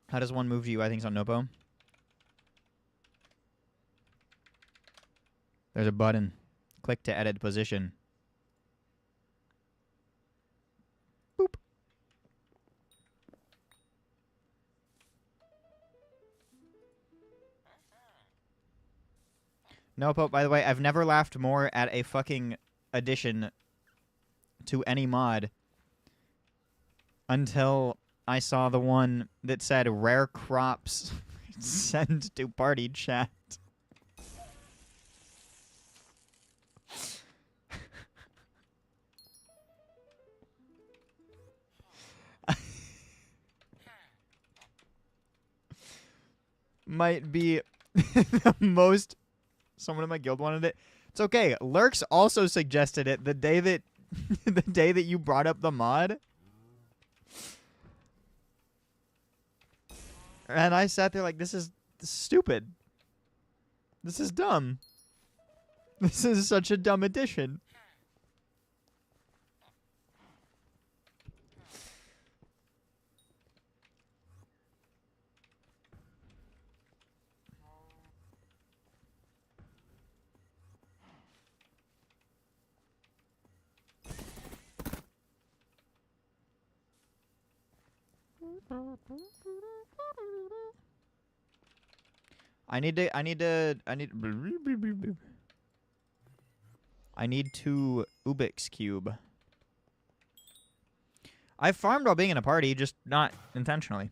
How does one move to you? I think it's on Nopo. There's a button. Click to edit position. Boop. Nopo, by the way, I've never laughed more at a fucking addition to any mod until I saw the one that said rare crops send to party chat. Might be the most... Someone in my guild wanted it. It's okay. Lurks also suggested it the day that the day that you brought up the mod. And I sat there like, this is stupid. This is dumb. This is such a dumb addition. I need I need 2 Ubix cube. I farmed while being in a party, just not intentionally.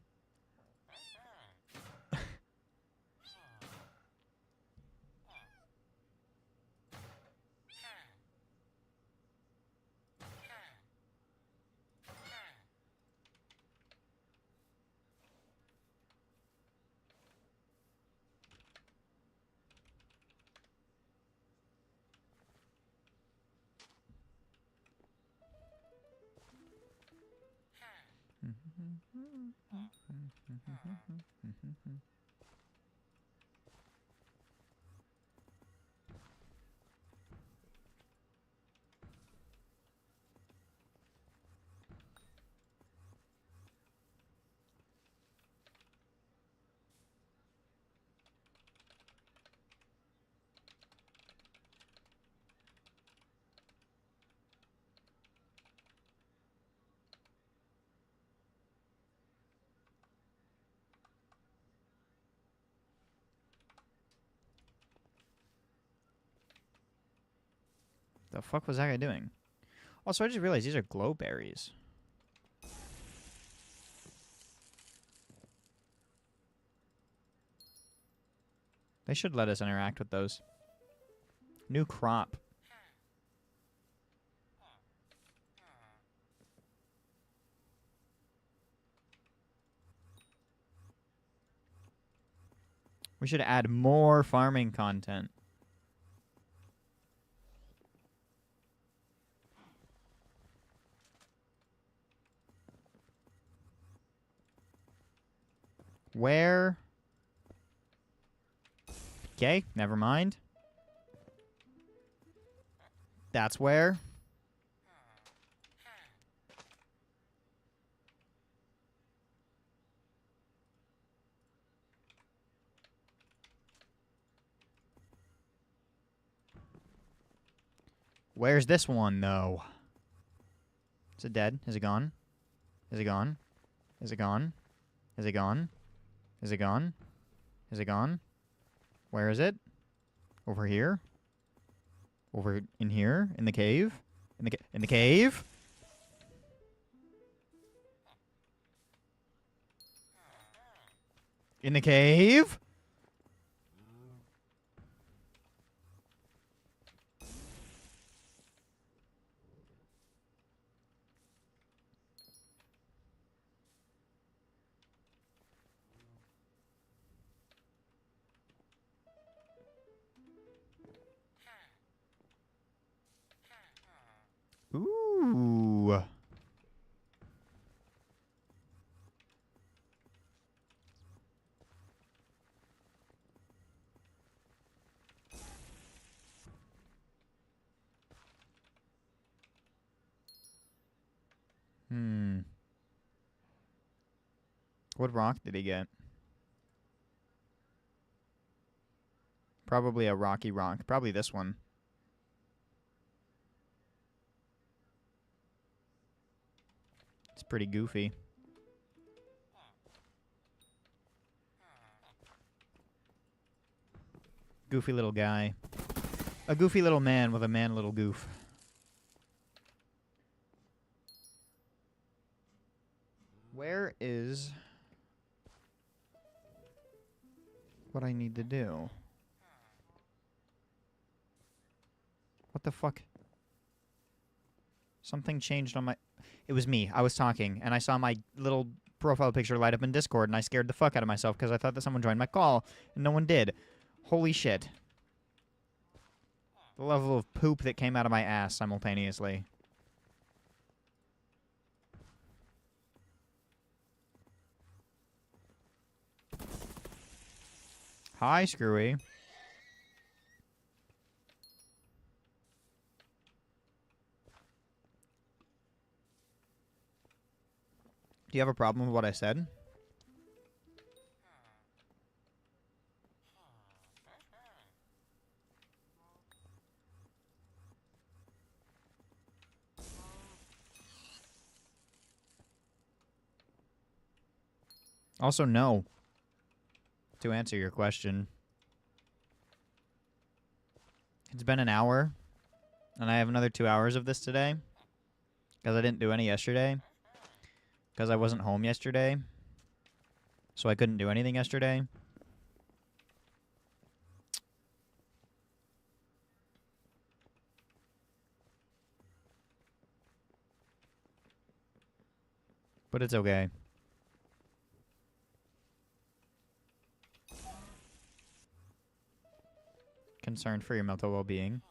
The fuck was that guy doing? Also, I just realized these are glow berries. They should let us interact with those. New crop. We should add more farming content. Where? Okay, never mind. That's where. Where's this one, though? Is it dead? Is it gone? Is it gone? Is it gone? Is it gone? Is it gone? Is it gone? Where is it? Over here? Over in here? In the cave? In the cave? In the cave? Ooh. What rock did he get? Probably a rocky rock. Probably this one. It's pretty goofy. Goofy little guy. A goofy little man with a man little goof. Where is what I need to do? What the fuck? Something changed on my... It was me. I was talking, and I saw my little profile picture light up in Discord, and I scared the fuck out of myself because I thought that someone joined my call, and no one did. Holy shit. The level of poop that came out of my ass simultaneously. Hi, Screwy. Do you have a problem with what I said? Also, no. To answer your question. It's been an hour. And I have another 2 hours of this today. Because I didn't do any yesterday. Because I wasn't home yesterday. So I couldn't do anything yesterday. But it's okay. Concerned for your mental well-being.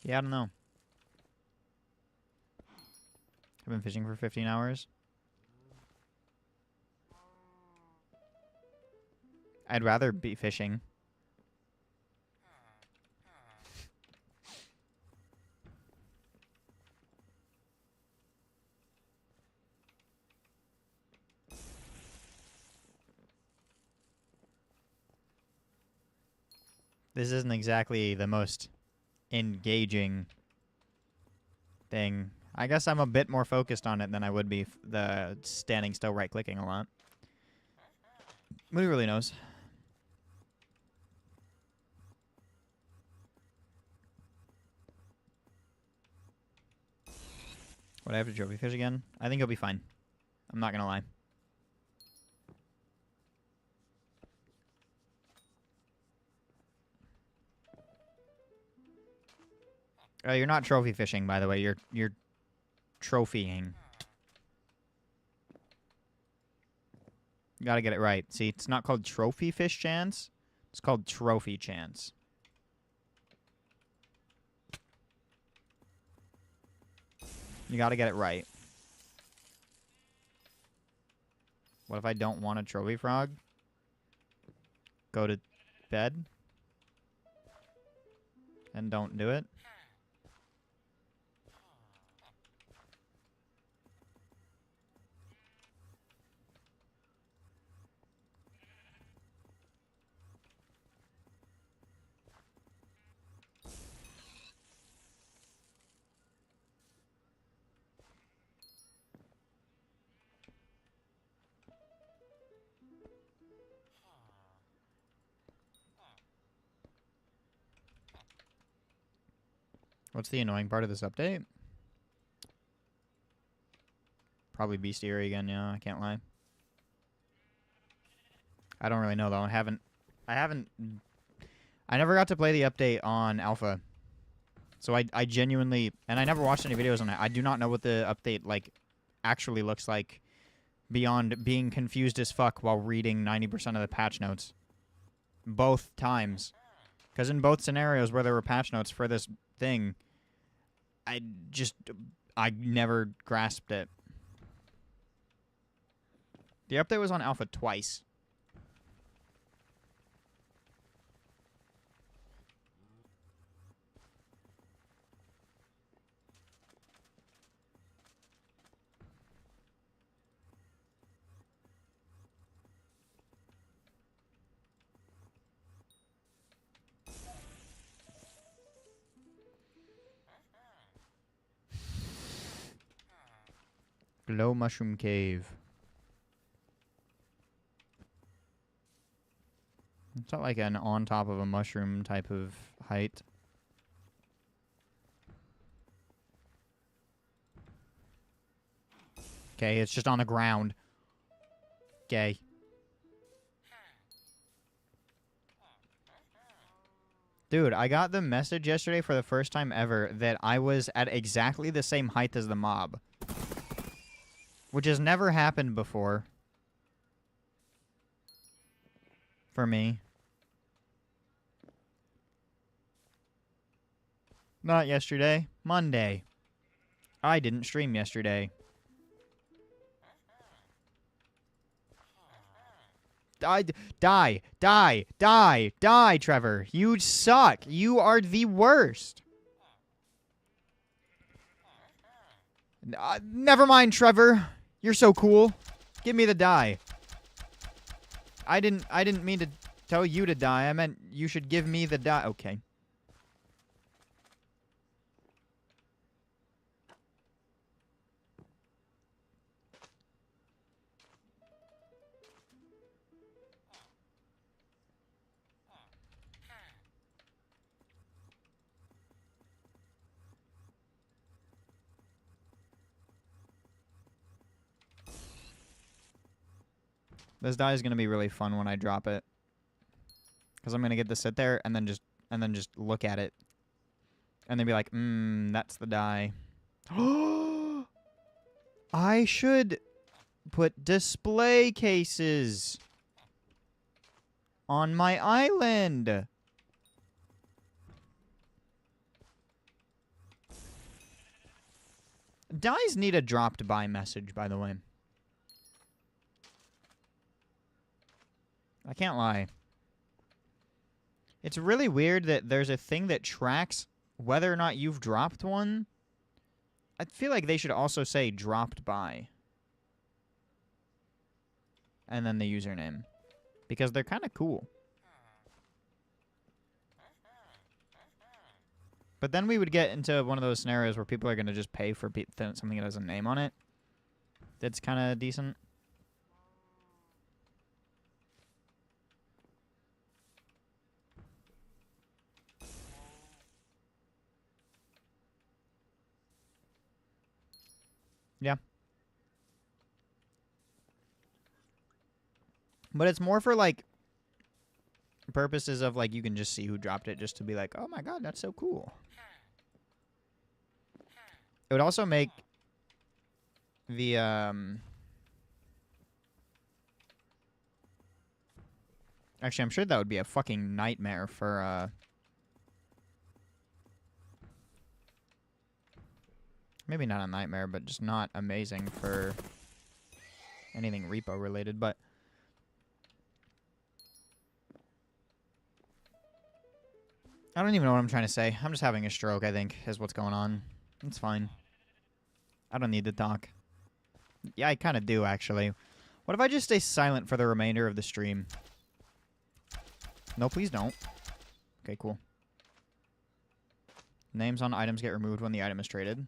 Yeah, I don't know. I've been fishing for 15 hours. I'd rather be fishing. This isn't exactly the most engaging thing. I guess I'm a bit more focused on it than I would be the standing still right-clicking a lot. But who really knows? Would I have to trophy fish again? I think it'll be fine. I'm not gonna lie. You're not trophy fishing, by the way. You're trophying. You gotta get it right. See, it's not called trophy fish chance. It's called trophy chance. You gotta get it right. What if I don't want a trophy frog? Go to bed? And don't do it? What's the annoying part of this update? Probably bestiary again, yeah, I can't lie. I don't really know though. I never got to play the update on alpha. So I genuinely, and I never watched any videos on it. I do not know what the update like actually looks like beyond being confused as fuck while reading 90% of the patch notes. Both times. Because in both scenarios where there were patch notes for this thing, I never grasped it. The update was on alpha twice. Glow Mushroom Cave. It's not like an on top of a mushroom type of height. Okay, it's just on the ground. Okay. Dude, I got the message yesterday for the first time ever that I was at exactly the same height as the mob. Which has never happened before. For me. Not yesterday. Monday. I didn't stream yesterday. Die, Trevor. You suck. You are the worst. Never mind, Trevor. You're so cool. Give me the die. I didn't mean to tell you to die. I meant you should give me the die. Okay. This die is gonna be really fun when I drop it, because I'm gonna get to sit there and then just look at it, and then be like, that's the die. I should put display cases on my island. Dies need a dropped by message, by the way. I can't lie. It's really weird that there's a thing that tracks whether or not you've dropped one. I feel like they should also say dropped by. And then the username. Because they're kind of cool. But then we would get into one of those scenarios where people are going to just pay for something that has a name on it. That's kind of decent. Yeah. But it's more for, like, purposes of, like, you can just see who dropped it just to be like, oh my god, that's so cool. It would also make the, actually, I'm sure that would be a fucking nightmare for, maybe not a nightmare, but just not amazing for anything repo related, but I don't even know what I'm trying to say. I'm just having a stroke, I think, is what's going on. It's fine. I don't need to talk. Yeah, I kind of do, actually. What if I just stay silent for the remainder of the stream? No, please don't. Okay, cool. Names on items get removed when the item is traded.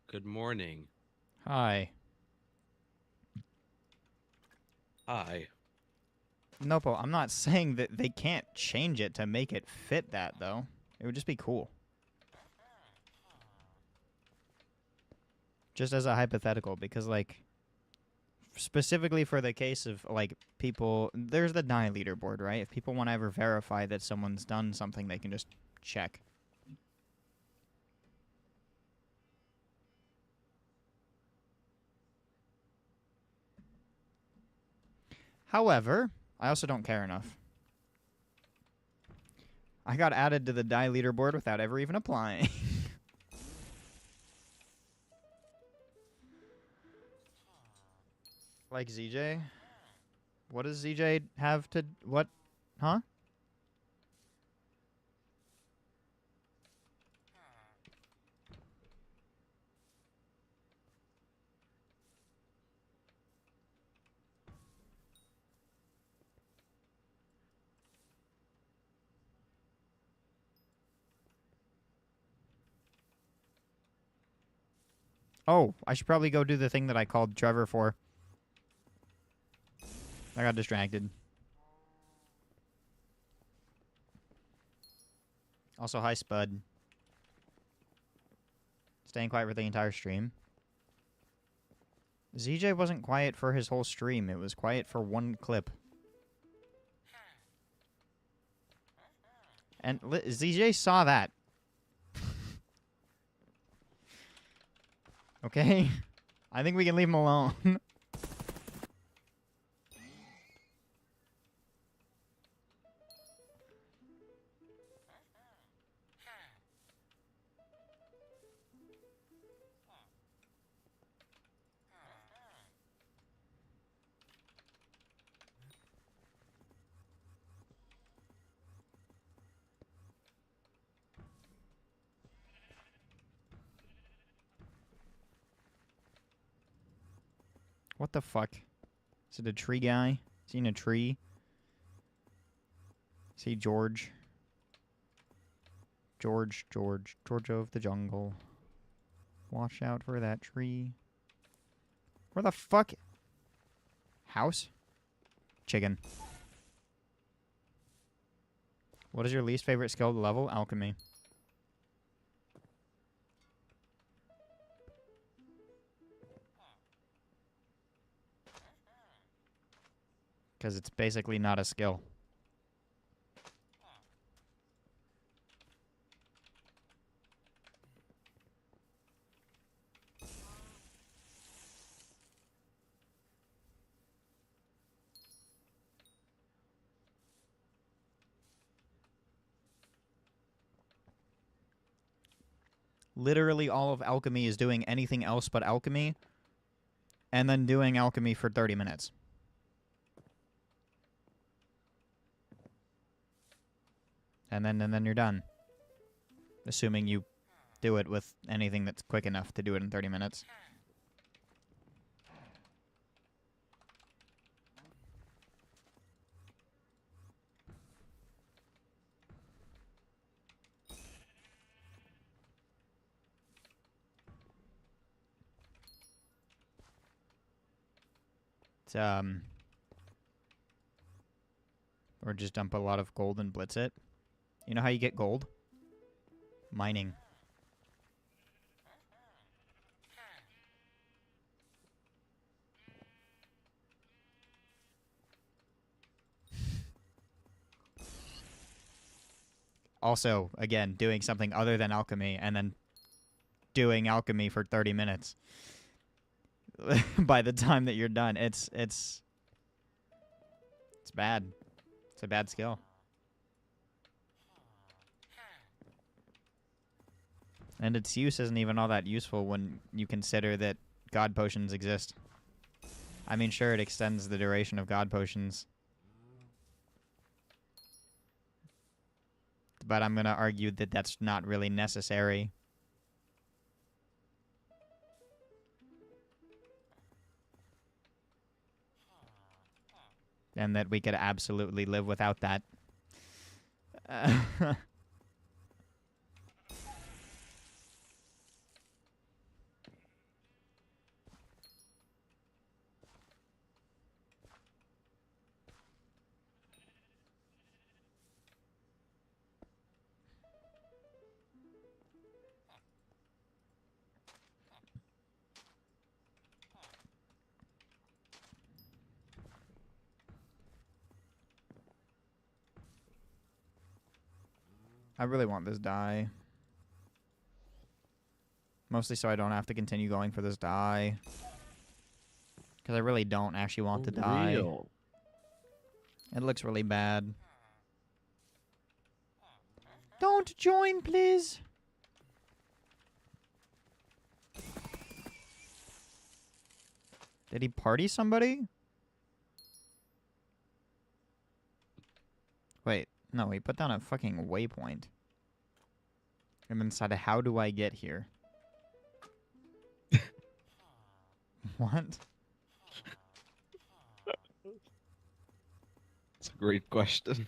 Good morning. Hi. Hi. Nope, I'm not saying that they can't change it to make it fit that, though. It would just be cool. Just as a hypothetical, because, like, specifically for the case of, like, people... There's the die leaderboard, right? If people want to ever verify that someone's done something, they can just check. However, I also don't care enough. I got added to the die leaderboard without ever even applying. Like ZJ? What does ZJ have to... What? Huh? Oh, I should probably go do the thing that I called Trevor for. I got distracted. Also, hi, Spud. Staying quiet for the entire stream. ZJ wasn't quiet for his whole stream. It was quiet for one clip. And ZJ saw that. Okay? I think we can leave him alone. What the fuck? Is it a tree guy? Is he in a tree? Is he George? George of the jungle. Watch out for that tree. Where the fuck? House? Chicken. What is your least favorite skill to level? Alchemy. Because it's basically not a skill. Literally all of alchemy is doing anything else but alchemy, and then doing alchemy for 30 minutes. And then you're done. Assuming you do it with anything that's quick enough to do it in 30 minutes. It's, or just dump a lot of gold and blitz it. You know how you get gold? Mining. Also, again, doing something other than alchemy and then doing alchemy for 30 minutes. By the time that you're done, it's bad. It's a bad skill. And its use isn't even all that useful when you consider that god potions exist. I mean, sure, it extends the duration of god potions. But I'm going to argue that that's not really necessary. And that we could absolutely live without that. I really want this die. Mostly so I don't have to continue going for this die. Because I really don't actually want the die. It looks really bad. Don't join, please. Did he party somebody? Wait, no, he put down a fucking waypoint. And then decided, how do I get here? What? It's a great question.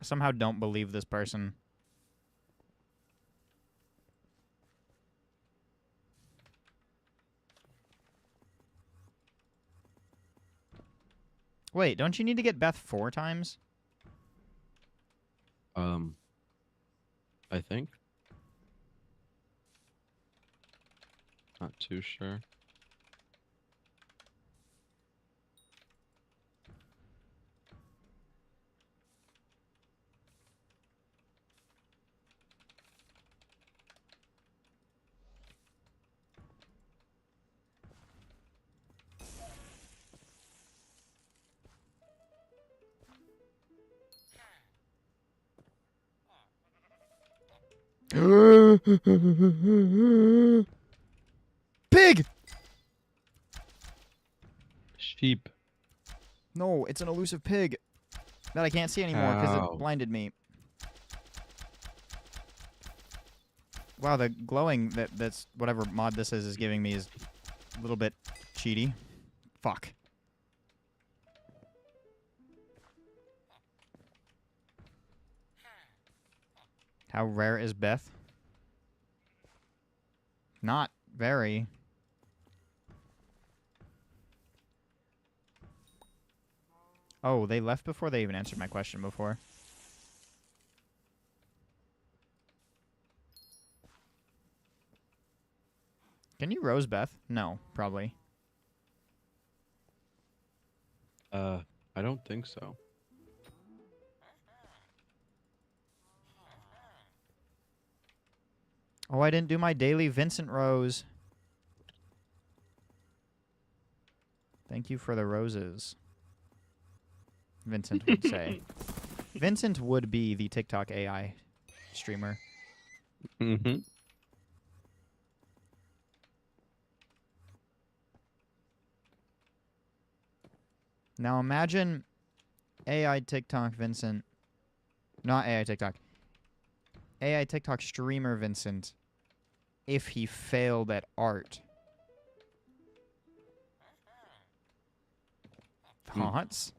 I somehow don't believe this person. Wait, don't you need to get Beth 4 times? I think. Not too sure. Pig! Sheep. No, it's an elusive pig that I can't see anymore because Cow. it blinded me. Wow, the glowing that's whatever mod this is giving me is a little bit cheaty. Fuck. How rare is Beth? Not very. Oh, they left before they even answered my question before. Can you rose Beth? No, probably. I don't think so. Oh, I didn't do my daily Vincent rose. Thank you for the roses. Vincent would say. Vincent would be the TikTok AI streamer. Mm-hmm. Now imagine AI TikTok Vincent. Not AI TikTok. AI TikTok streamer Vincent if he failed at art. Thoughts?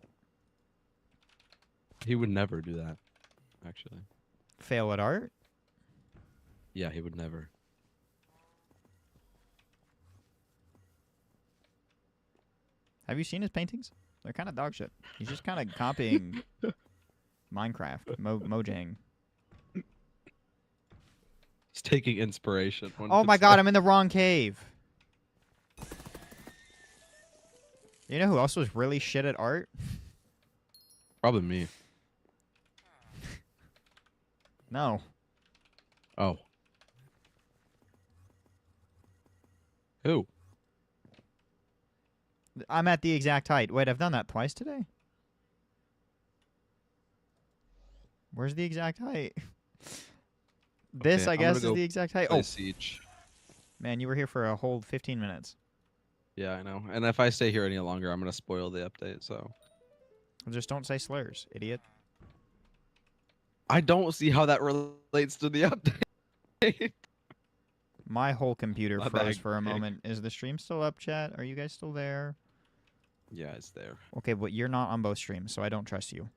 He would never do that, actually. Fail at art? Yeah, he would never. Have you seen his paintings? They're kind of dog shit. He's just kind of copying Minecraft, Mojang. He's taking inspiration. one Oh could my god, say. I'm in the wrong cave. You know who else was really shit at art? Probably me. No. Oh. Who? I'm at the exact height. Wait, I've done that twice today? Where's the exact height? This, Okay, I I'm guess, gonna is go the exact height. play Oh, Siege. man, you were here for a whole 15 minutes. Yeah, I know. And if I stay here any longer, I'm gonna spoil the update. So Just don't say slurs, idiot. I don't see how that relates to the update. My whole computer Not froze that for a big. moment. Is the stream still up, chat? Are you guys still there? Yeah, it's there. Okay, but you're not on both streams, so I don't trust you.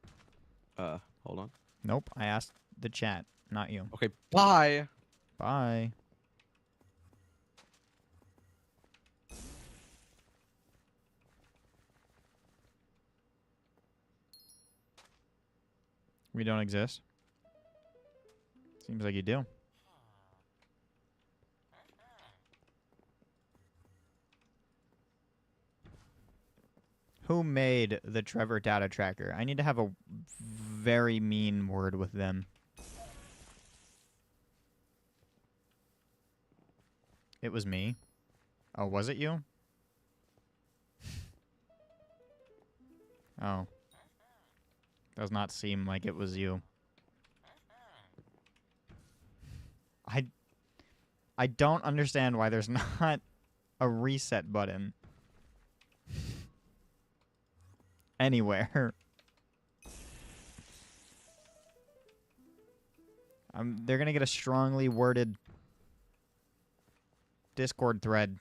Hold on. Nope, I asked the chat, not you. Okay, bye. Bye. We don't exist? Seems like you do. Who made the Trevor data tracker? I need to have a very mean word with them. It was me. Oh, was it you? Oh. Does not seem like it was you. I don't understand why there's not a reset button anywhere. They're gonna get a strongly worded Discord thread.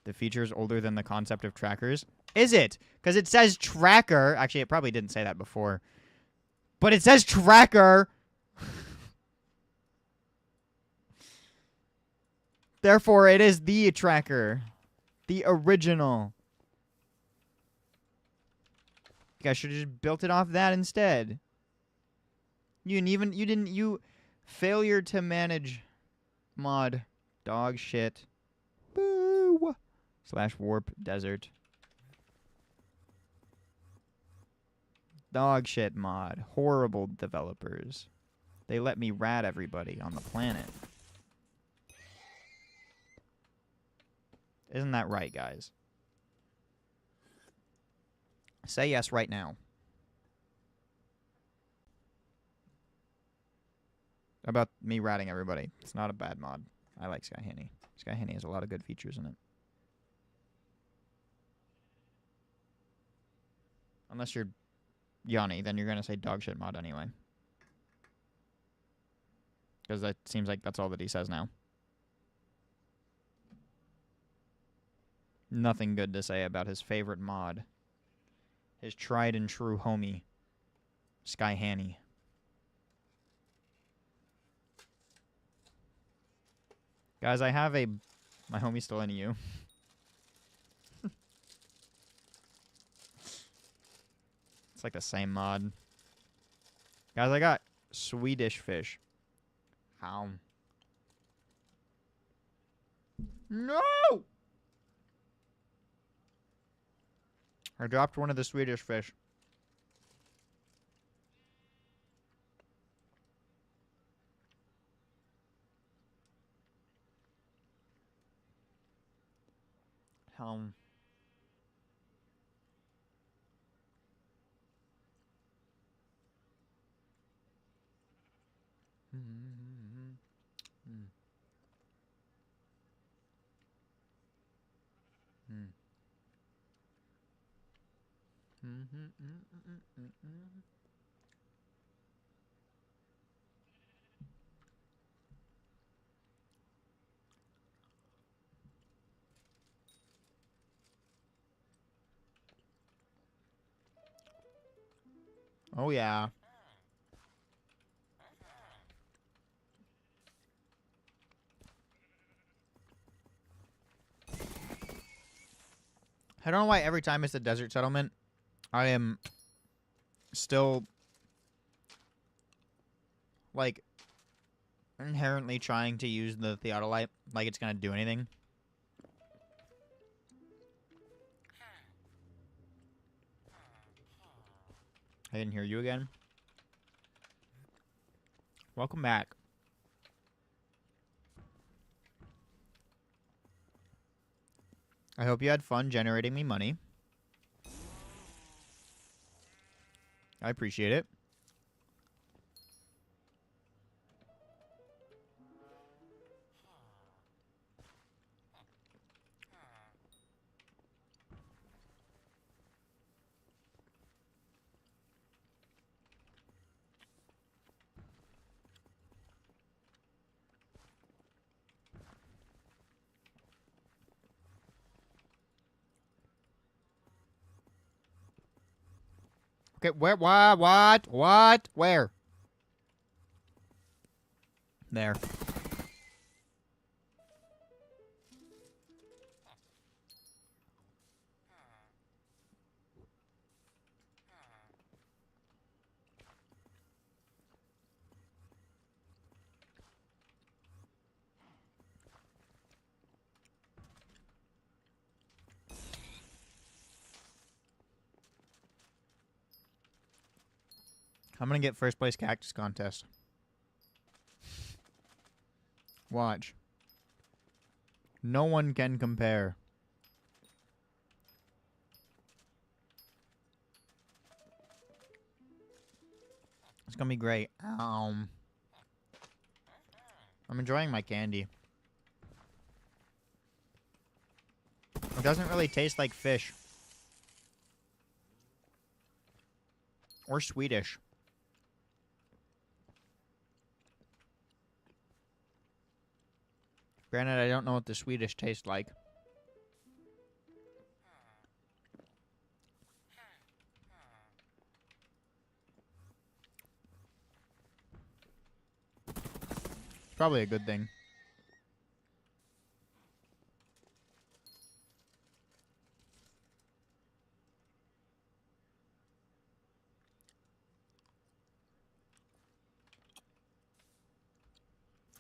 The feature is older than the concept of trackers. Is it? Because it says tracker. Actually, it probably didn't say that before. But it says tracker. Therefore, it is the tracker. The original. You guys should have just built it off that instead. You failure to manage mod. Dog shit. Boo. / warp desert. Dog shit mod. Horrible developers. They let me rat everybody on the planet. Isn't that right, guys? Say yes right now. About me ratting everybody. It's not a bad mod. I like Sky Henny. Sky Henny has a lot of good features in it. Unless you're Yanni, then you're going to say dog shit mod anyway. Because that seems like that's all that he says now. Nothing good to say about his favorite mod. His tried and true homie, Sky Hanny. Guys, I have a... My homie's still into you. It's like the same mod. Guys, I got Swedish fish. How? No! I dropped one of the Swedish fish. Helm. Oh, yeah. I don't know why every time it's a desert settlement, I am still, like, inherently trying to use the theodolite like it's going to do anything. I didn't hear you again. Welcome back. I hope you had fun generating me money. I appreciate it. Okay, where, what, where? There. I'm gonna get first place cactus contest. Watch. No one can compare. It's gonna be great. I'm enjoying my candy. It doesn't really taste like fish. Or Swedish. Granted, I don't know what the Swedish tastes like. It's probably a good thing.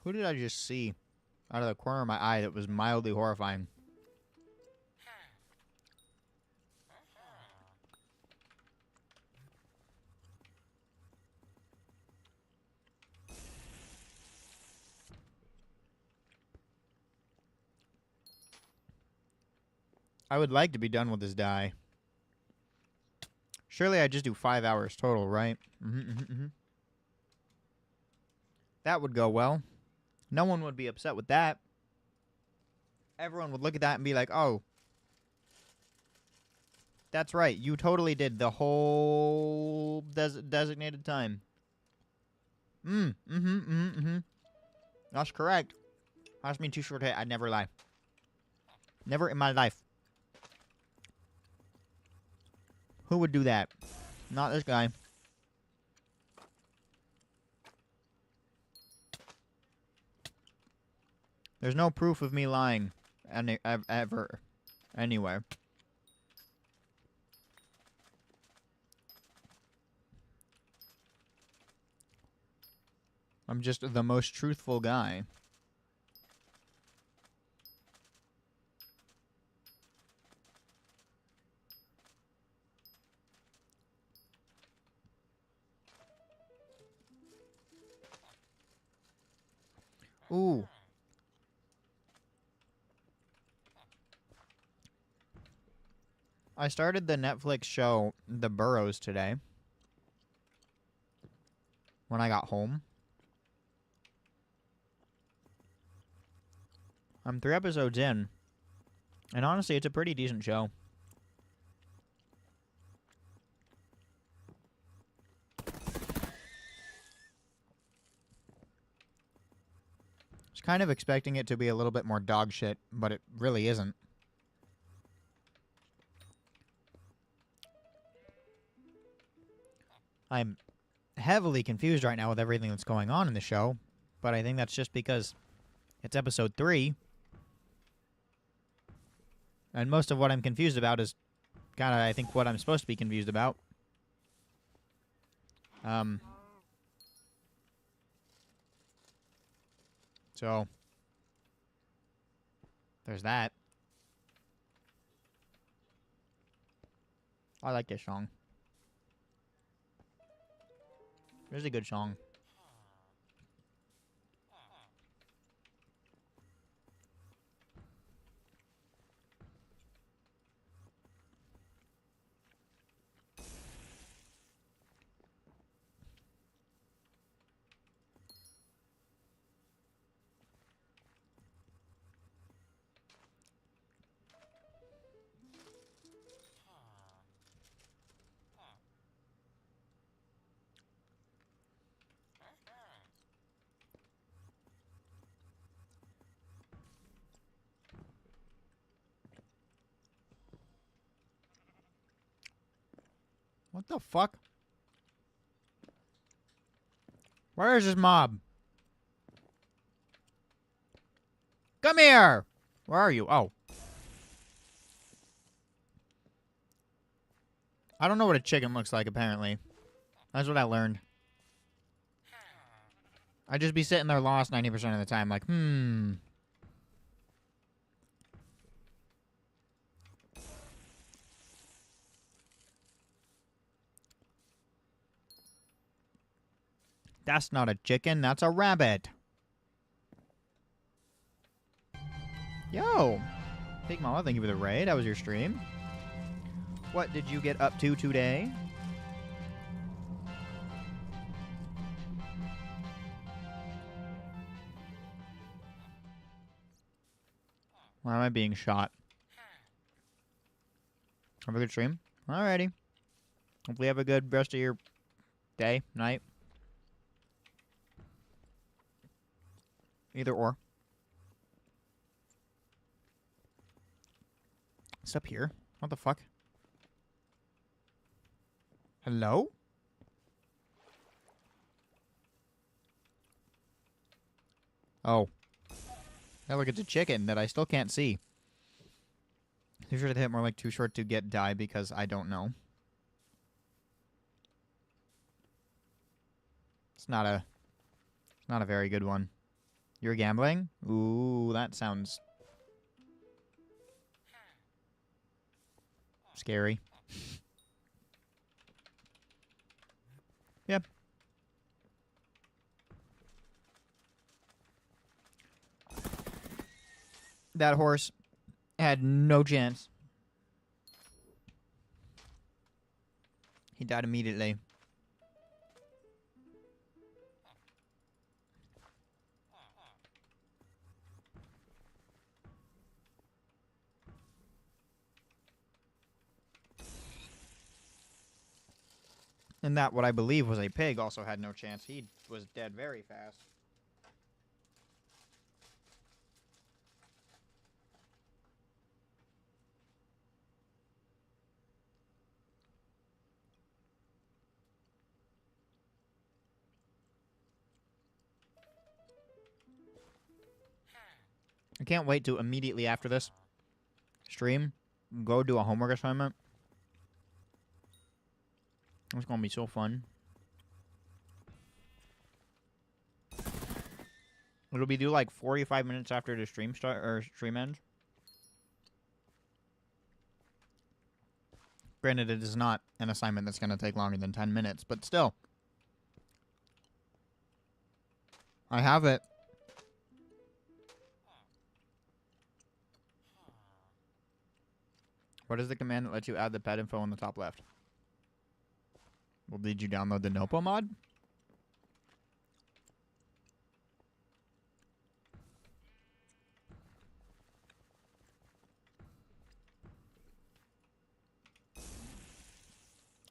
Who did I just see out of the corner of my eye that was mildly horrifying? I would like to be done with this die. Surely I just do 5 hours total, right? That would go well. No one would be upset with that. Everyone would look at that and be like, oh, that's right. You totally did the whole designated time. That's correct. That's me too short head. I'd never lie. Never in my life. Who would do that? Not this guy. There's no proof of me lying ever anywhere. I'm just the most truthful guy. Ooh. I started the Netflix show The Burrows today. When I got home. I'm 3 episodes in. And honestly, it's a pretty decent show. I was kind of expecting it to be a little bit more dog shit, but it really isn't. I'm heavily confused right now with everything that's going on in the show, but I think that's just because it's episode 3. And most of what I'm confused about is kind of, I think, what I'm supposed to be confused about. So, there's that. I like this song. It's a good song. What the fuck? Where is this mob? Come here! Where are you? Oh. I don't know what a chicken looks like, apparently. That's what I learned. I'd just be sitting there lost 90% of the time, like, That's not a chicken, that's a rabbit. Yo! Big Mama, thank you for the raid. How was your stream? What did you get up to today? Why am I being shot? Have a good stream? Alrighty. Hopefully you have a good rest of your day, night. Either or. It's up here. What the fuck? Hello? Oh. Now look, it's a chicken that I still can't see. Too short to hit, more like too short to get die because I don't know. It's not a very good one. You're gambling? Ooh, that sounds scary. Yep. That horse had no chance. He died immediately. And that, what I believe was a pig, also had no chance. He was dead very fast. I can't wait to immediately after this stream go do a homework assignment. It's gonna be so fun. It'll be due like 45 minutes after the stream start or stream ends. Granted, it is not an assignment that's gonna take longer than 10 minutes, but still. I have it. What is the command that lets you add the pet info on the top left? Well, did you download the Nopo mod?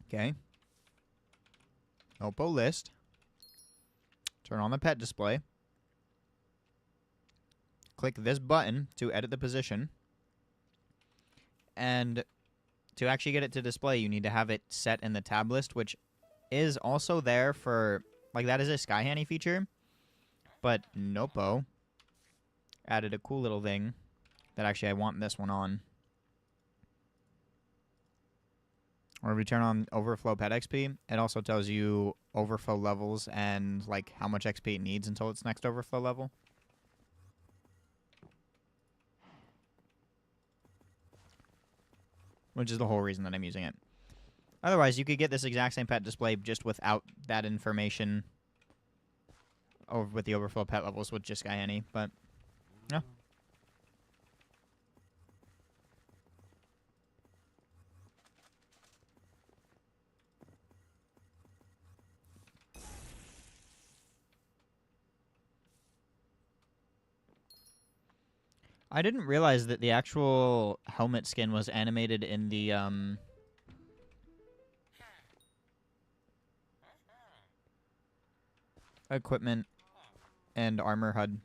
Okay. Nopo list. Turn on the pet display. Click this button to edit the position. And to actually get it to display, you need to have it set in the tab list, which is also there for, like, that is a Skyhanny feature. But Nopo added a cool little thing that actually I want this one on. Or if you turn on Overflow Pet XP, it also tells you overflow levels and, like, how much XP it needs until its next overflow level. Which is the whole reason that I'm using it. Otherwise, you could get this exact same pet display just without that information over with the overflow pet levels with just Skyhanny, but yeah. I didn't realize that the actual helmet skin was animated in the equipment and armor HUD.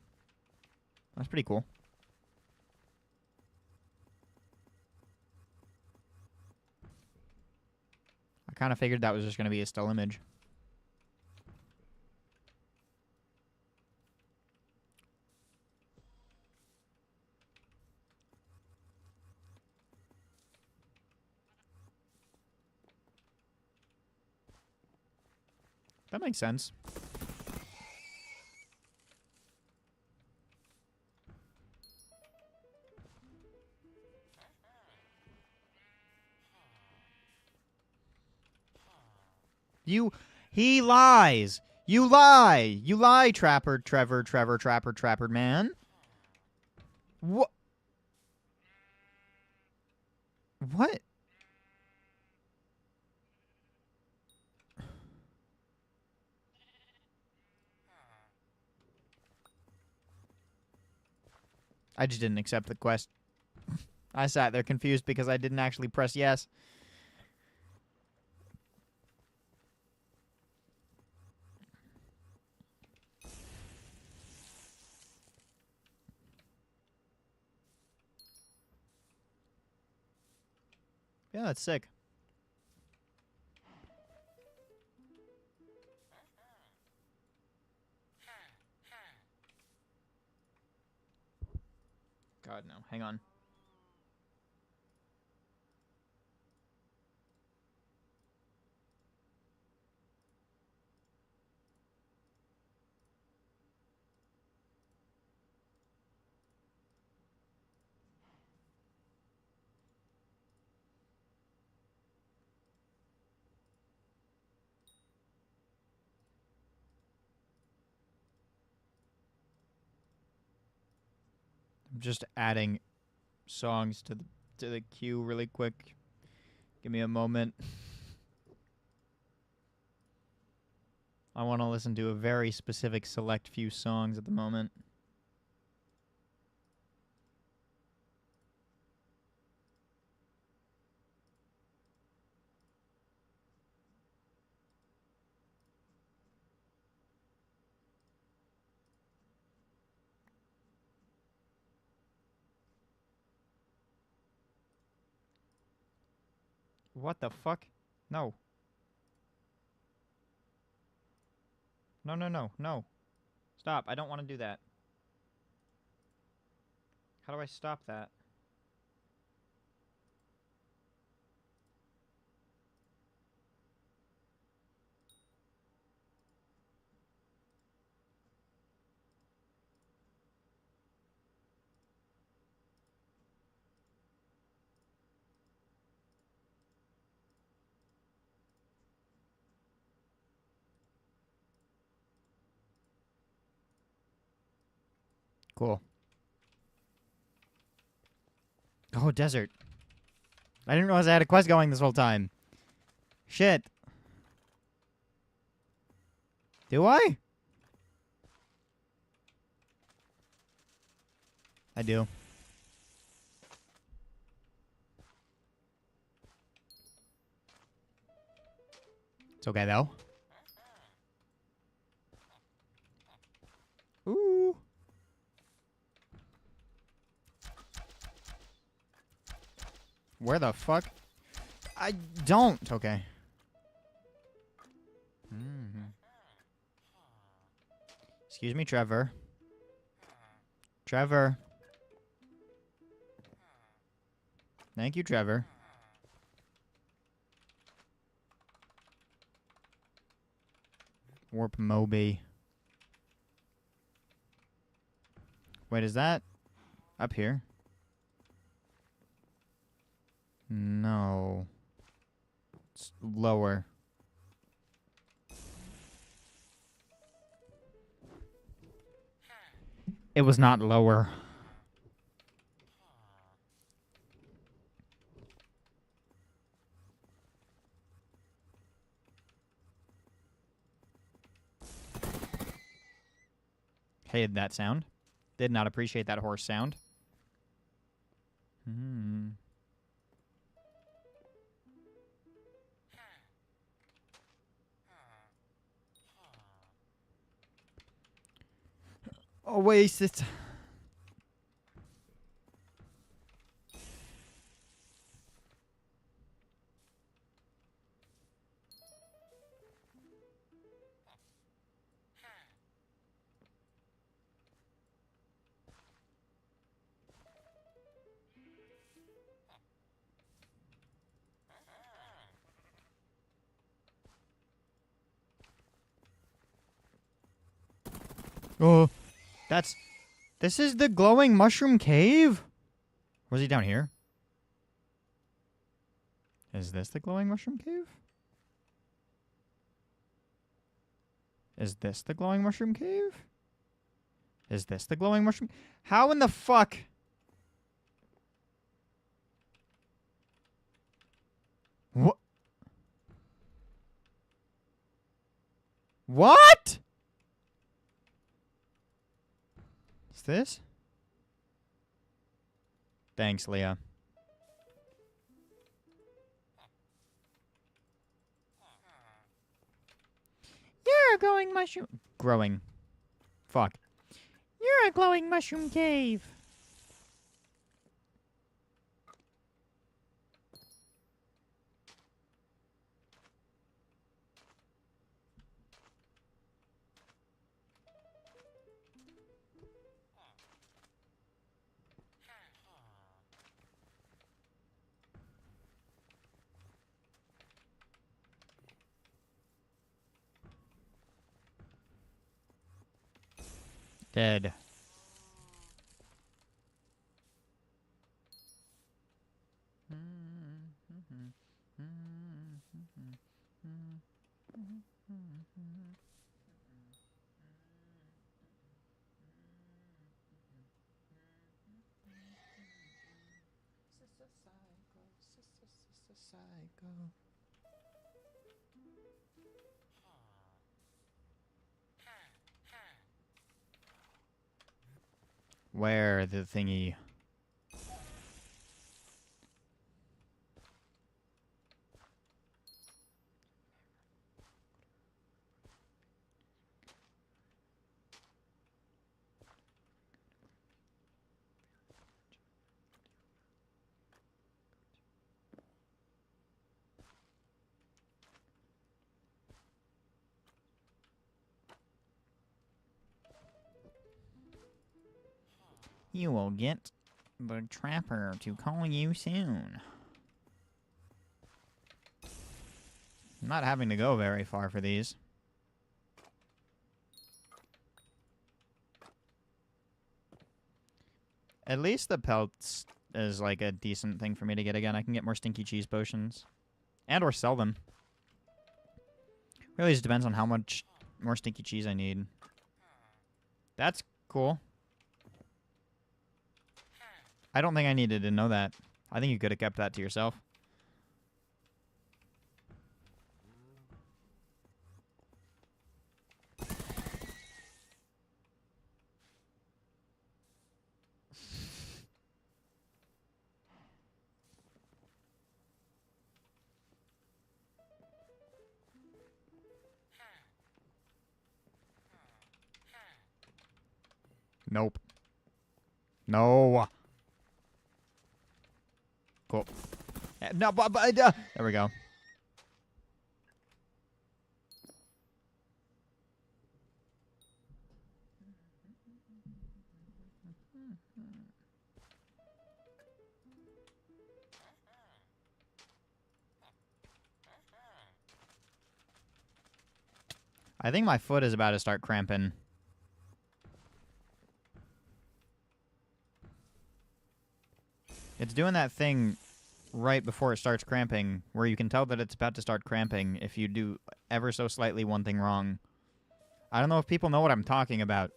That's pretty cool. I kind of figured that was just going to be a still image. That makes sense. He lies. You lie. You lie, Trapper, Trapper, man. What? What? I just didn't accept the quest. I sat there confused because I didn't actually press yes. Yeah, that's sick. God, no. Hang on. I'm just adding songs to the queue really quick. Give me a moment. I want to listen to a very specific select few songs at the moment. What the fuck? No. No, no, no, no. Stop. I don't want to do that. How do I stop that? Cool. Oh, desert. I didn't realize I had a quest going this whole time. Shit. Do I? I do. It's okay, though. Ooh. Where the fuck? I don't. Okay. Excuse me, Trevor. Trevor. Thank you, Trevor. Warp Moby. Wait, is that up here? No. It's lower. It was not lower. Hated that sound. Did not appreciate that horse sound. Oasis. Oh, that's... This is the glowing mushroom cave? Was he down here? Is this the glowing mushroom cave? Is this the glowing mushroom cave? Is this the glowing mushroom? How in the fuck? What? What? Is this? Thanks, Leah. You're a glowing mushroom. Growing. Fuck. You're a glowing mushroom cave. Dead. Psycho. Where the thingy? You will get the trapper to call you soon. I'm not having to go very far for these. At least the pelts is like a decent thing for me to get again. I can get more stinky cheese potions. And or sell them. Really just depends on how much more stinky cheese I need. That's cool. I don't think I needed to know that. I think you could have kept that to yourself. Nope. No. Cool. No, there we go. I think my foot is about to start cramping. It's doing that thing right before it starts cramping, where you can tell that it's about to start cramping if you do ever so slightly one thing wrong. I don't know if people know what I'm talking about.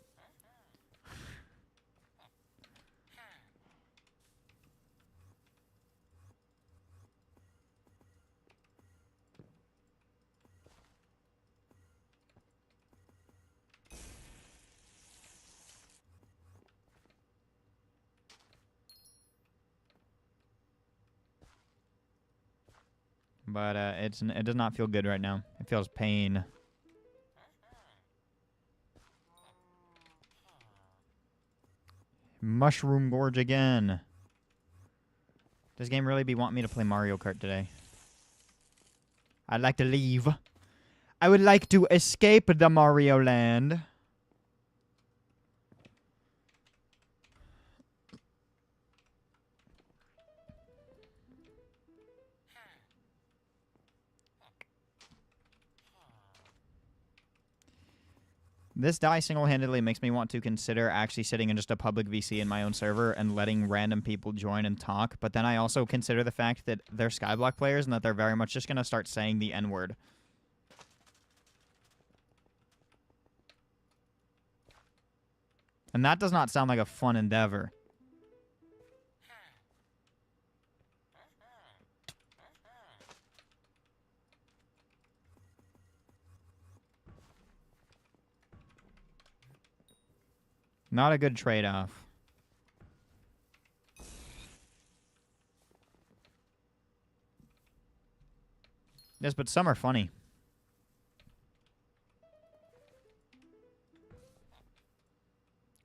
But it does not feel good right now. It feels pain. Mushroom Gorge again. Does game really be wanting me to play Mario Kart today? I'd like to leave. I would like to escape the Mario Land. This die single-handedly makes me want to consider actually sitting in just a public VC in my own server and letting random people join and talk, but then I also consider the fact that they're Skyblock players and that they're very much just going to start saying the N-word. And that does not sound like a fun endeavor. Not a good trade-off. Yes, but some are funny.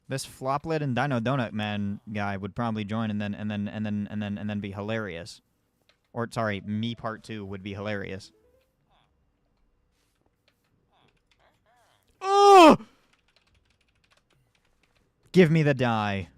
This Floplet and Dino Donut Man guy would probably join and then be hilarious. Or sorry, me part 2 would be hilarious. Oh! Give me the die.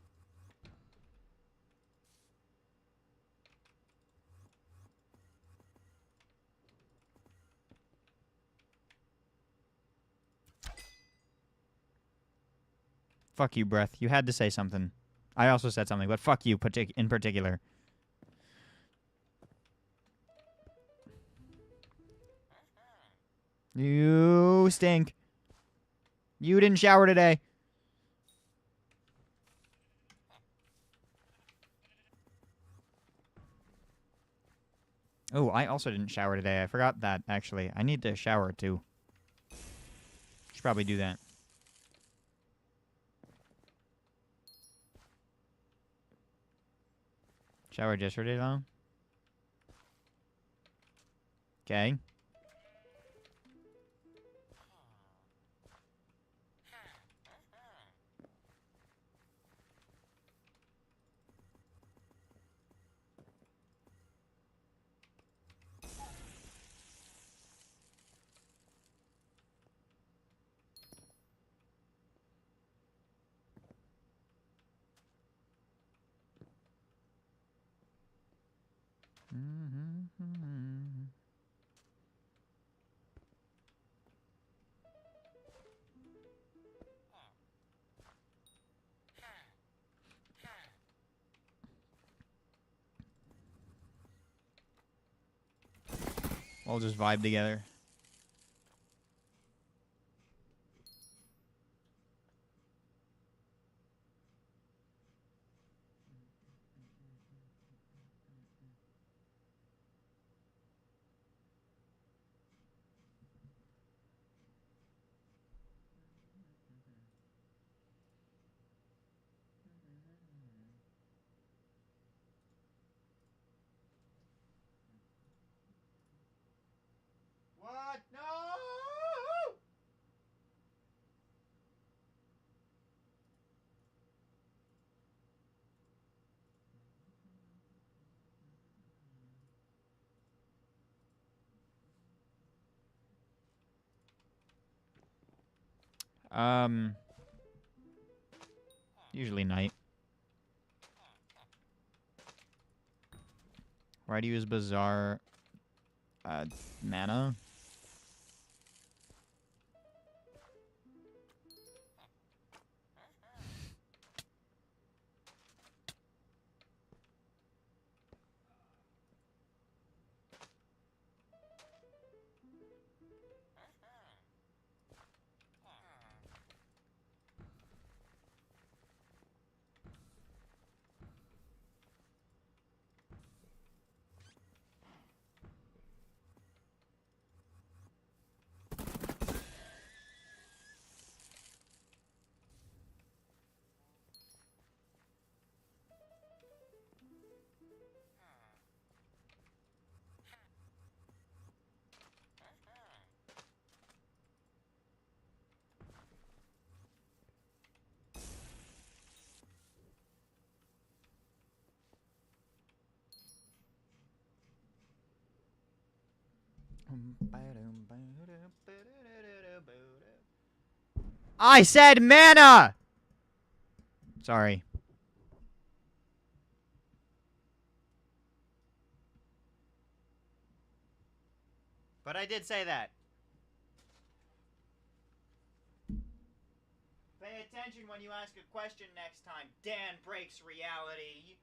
Fuck you, Breath. You had to say something. I also said something, but fuck you in particular. You stink. You didn't shower today. Oh, I also didn't shower today. I forgot that, actually. I need to shower, too. Should probably do that. Showered yesterday, though? Okay. We'll just vibe together. What? No! Usually night. Why do you use bizarre mana? I said mana! Sorry. But I did say that. Pay attention when you ask a question next time. Dan breaks reality.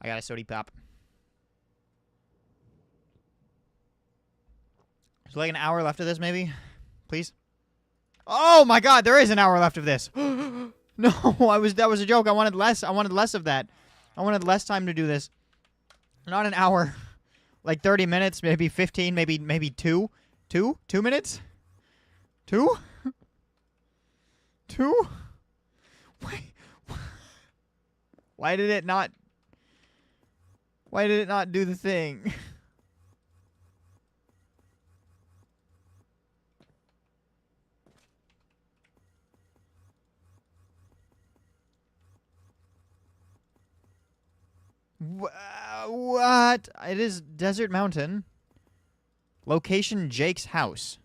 I got a sody pop. There's like an hour left of this, maybe? Please? Oh my god, there is an hour left of this. No, that was a joke. I wanted less. I wanted less of that. I wanted less time to do this. Not an hour. Like 30 minutes, maybe 15, maybe 2? 2? 2 minutes? 2? 2? Why, why did it not... Why did it not do the thing? What? It is Desert Mountain. Location Jake's house.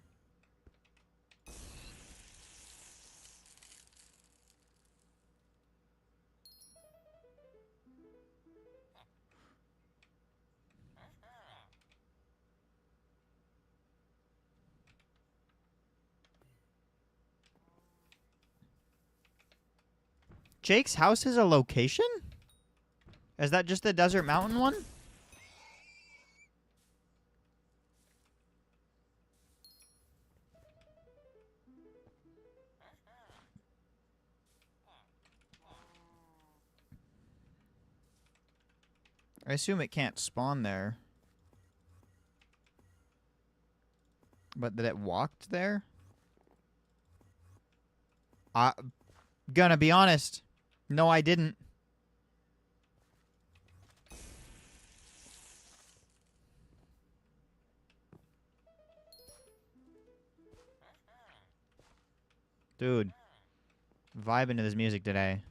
Jake's house is a location? Is that just the Desert Mountain one? I assume it can't spawn there. But that it walked there? Gonna be honest. No, I didn't. Dude. Vibing to this music today.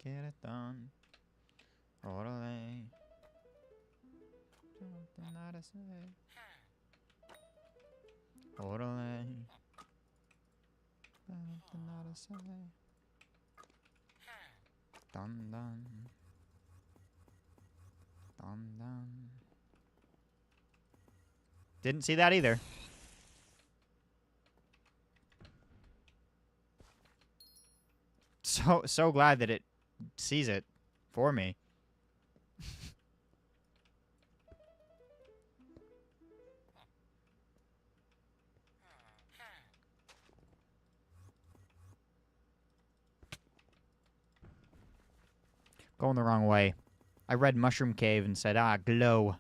Get it done. Orale. Something not to say. Orale. Something not to say. Dun dun. Dun dun. Didn't see that either. So glad that it sees it for me. Going the wrong way. I read Mushroom Cave and said, ah, glow.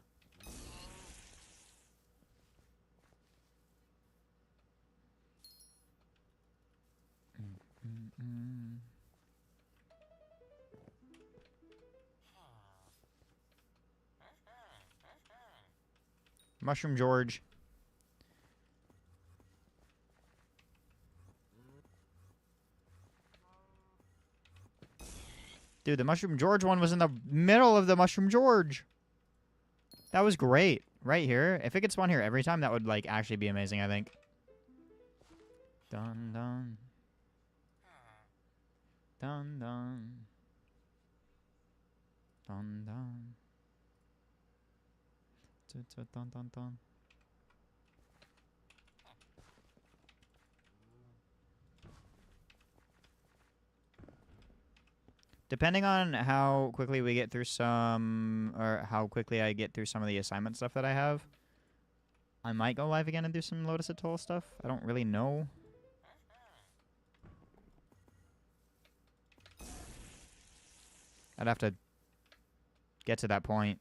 Mushroom George. Dude, the Mushroom George one was in the middle of the Mushroom George. That was great. Right here. If it could spawn here every time, that would, like, actually be amazing, I think. Dun dun. Dun dun. Dun dun. Dun dun dun. Depending on how quickly we get through some, or how quickly I get through some of the assignment stuff that I have, I might go live again and do some Lotus Atoll stuff. I don't really know. I'd have to get to that point.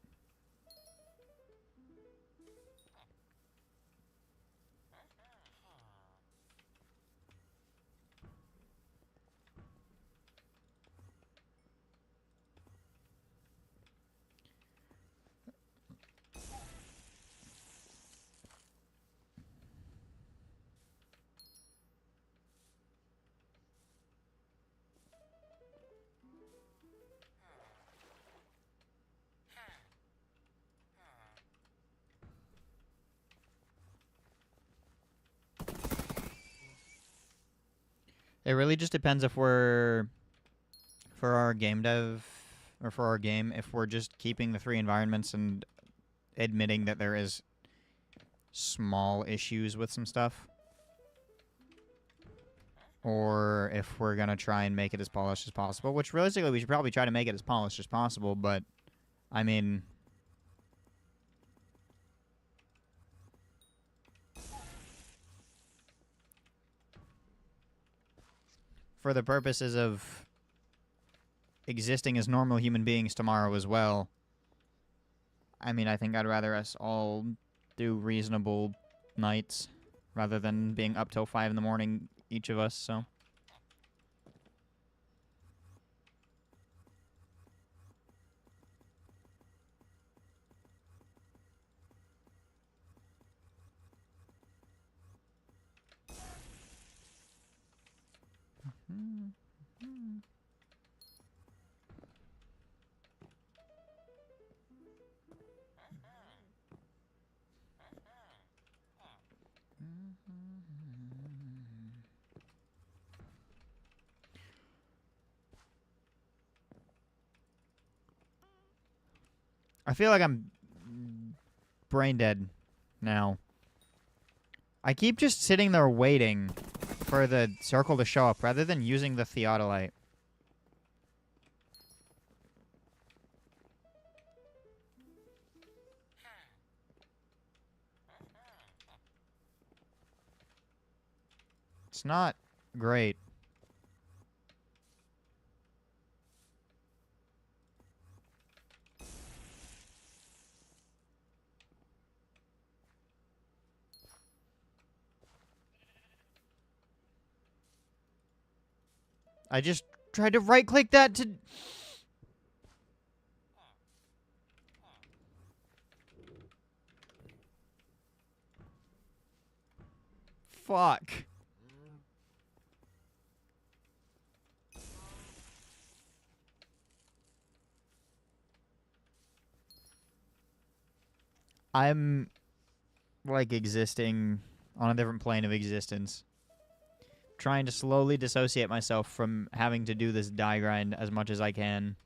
It really just depends if we're, for our game dev, or for our game, if we're just keeping the 3 environments and admitting that there is small issues with some stuff. Or if we're going to try and make it as polished as possible, which realistically we should probably try to make it as polished as possible, but, I mean... for the purposes of existing as normal human beings tomorrow as well, I mean, I think I'd rather us all do reasonable nights rather than being up till 5 in the morning, each of us, so. I feel like I'm brain dead now. I keep just sitting there waiting for the circle to show up rather than using the theodolite. It's not great. I just tried to right-click that to... Fuck. I'm, like, existing on a different plane of existence. Trying to slowly dissociate myself from having to do this die grind as much as I can.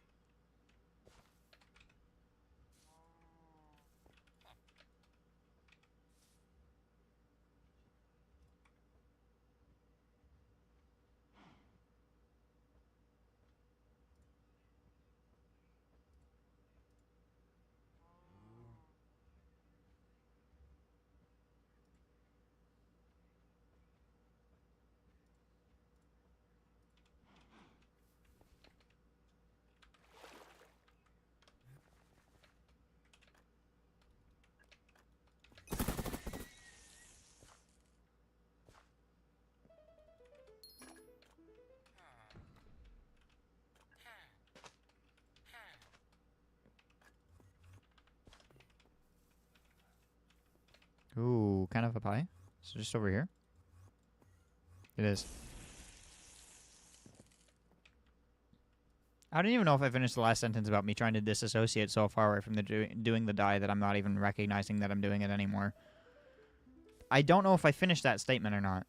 Ooh, kind of a pie. So just over here. It is. I don't even know if I finished the last sentence about me trying to disassociate so far away from the doing the die that I'm not even recognizing that I'm doing it anymore. I don't know if I finished that statement or not.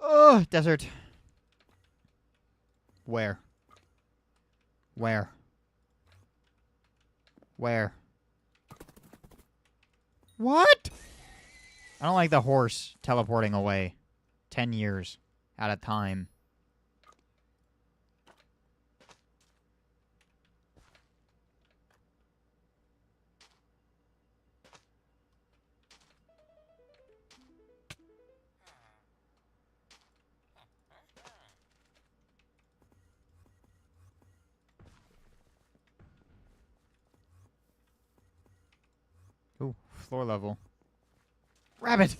Oh, desert. Where? Where? Where? What? I don't like the horse teleporting away. 10 years at a time. Ooh, floor level. Rabbit!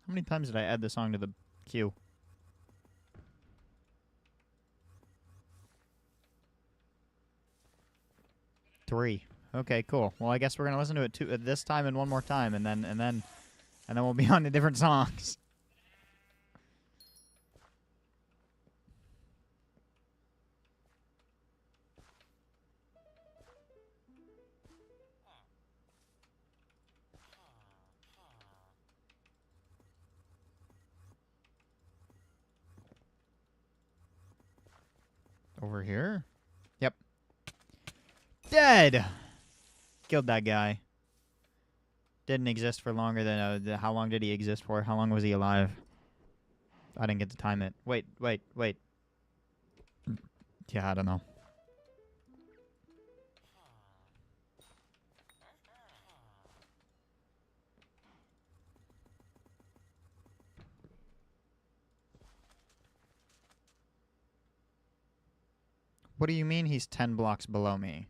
How many times did I add the song to the queue? Three. Okay, cool. Well, I guess we're gonna listen to it this time and one more time, and then we'll be on to different songs. Over here? Yep. Dead! Killed that guy. Didn't exist for longer than... how long did he exist for? How long was he alive? I didn't get to time it. Wait. Yeah, I don't know. What do you mean he's 10 blocks below me?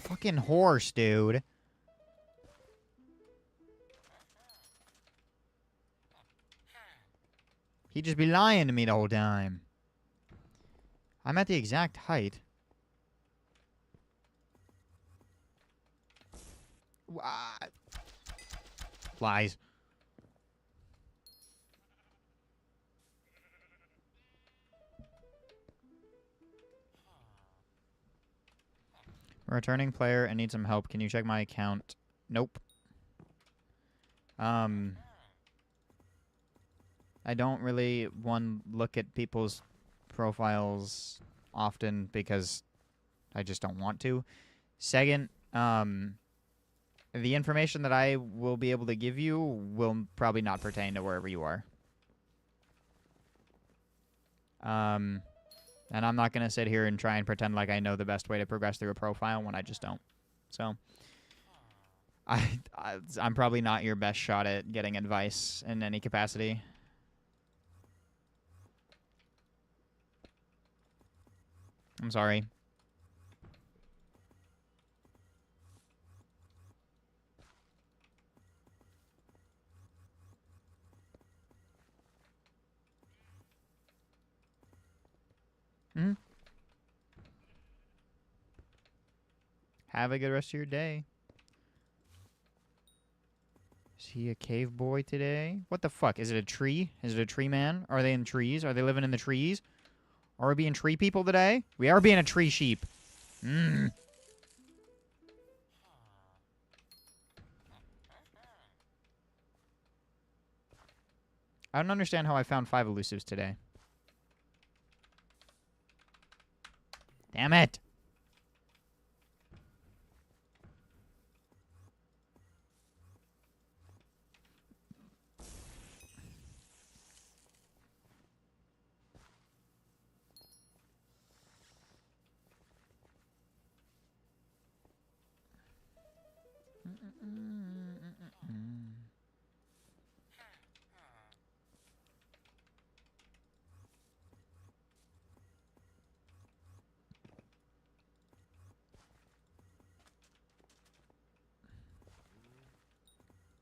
Fucking horse, dude. He'd just be lying to me the whole time. I'm at the exact height. Lies. Returning player and need some help. Can you check my account? Nope. I don't really look at people's profiles often because I just don't want to. Second, the information that I will be able to give you will probably not pertain to wherever you are. And I'm not going to sit here and try and pretend like I know the best way to progress through a profile when I just don't. So, I'm probably not your best shot at getting advice in any capacity. I'm sorry. Hmm? Have a good rest of your day. Is he a cave boy today? What the fuck? Is it a tree? Is it a tree man? Are they in trees? Are they living in the trees? Are we being tree people today? We are being a tree sheep. Mmm. I don't understand how I found 5 elusives today. Damn it!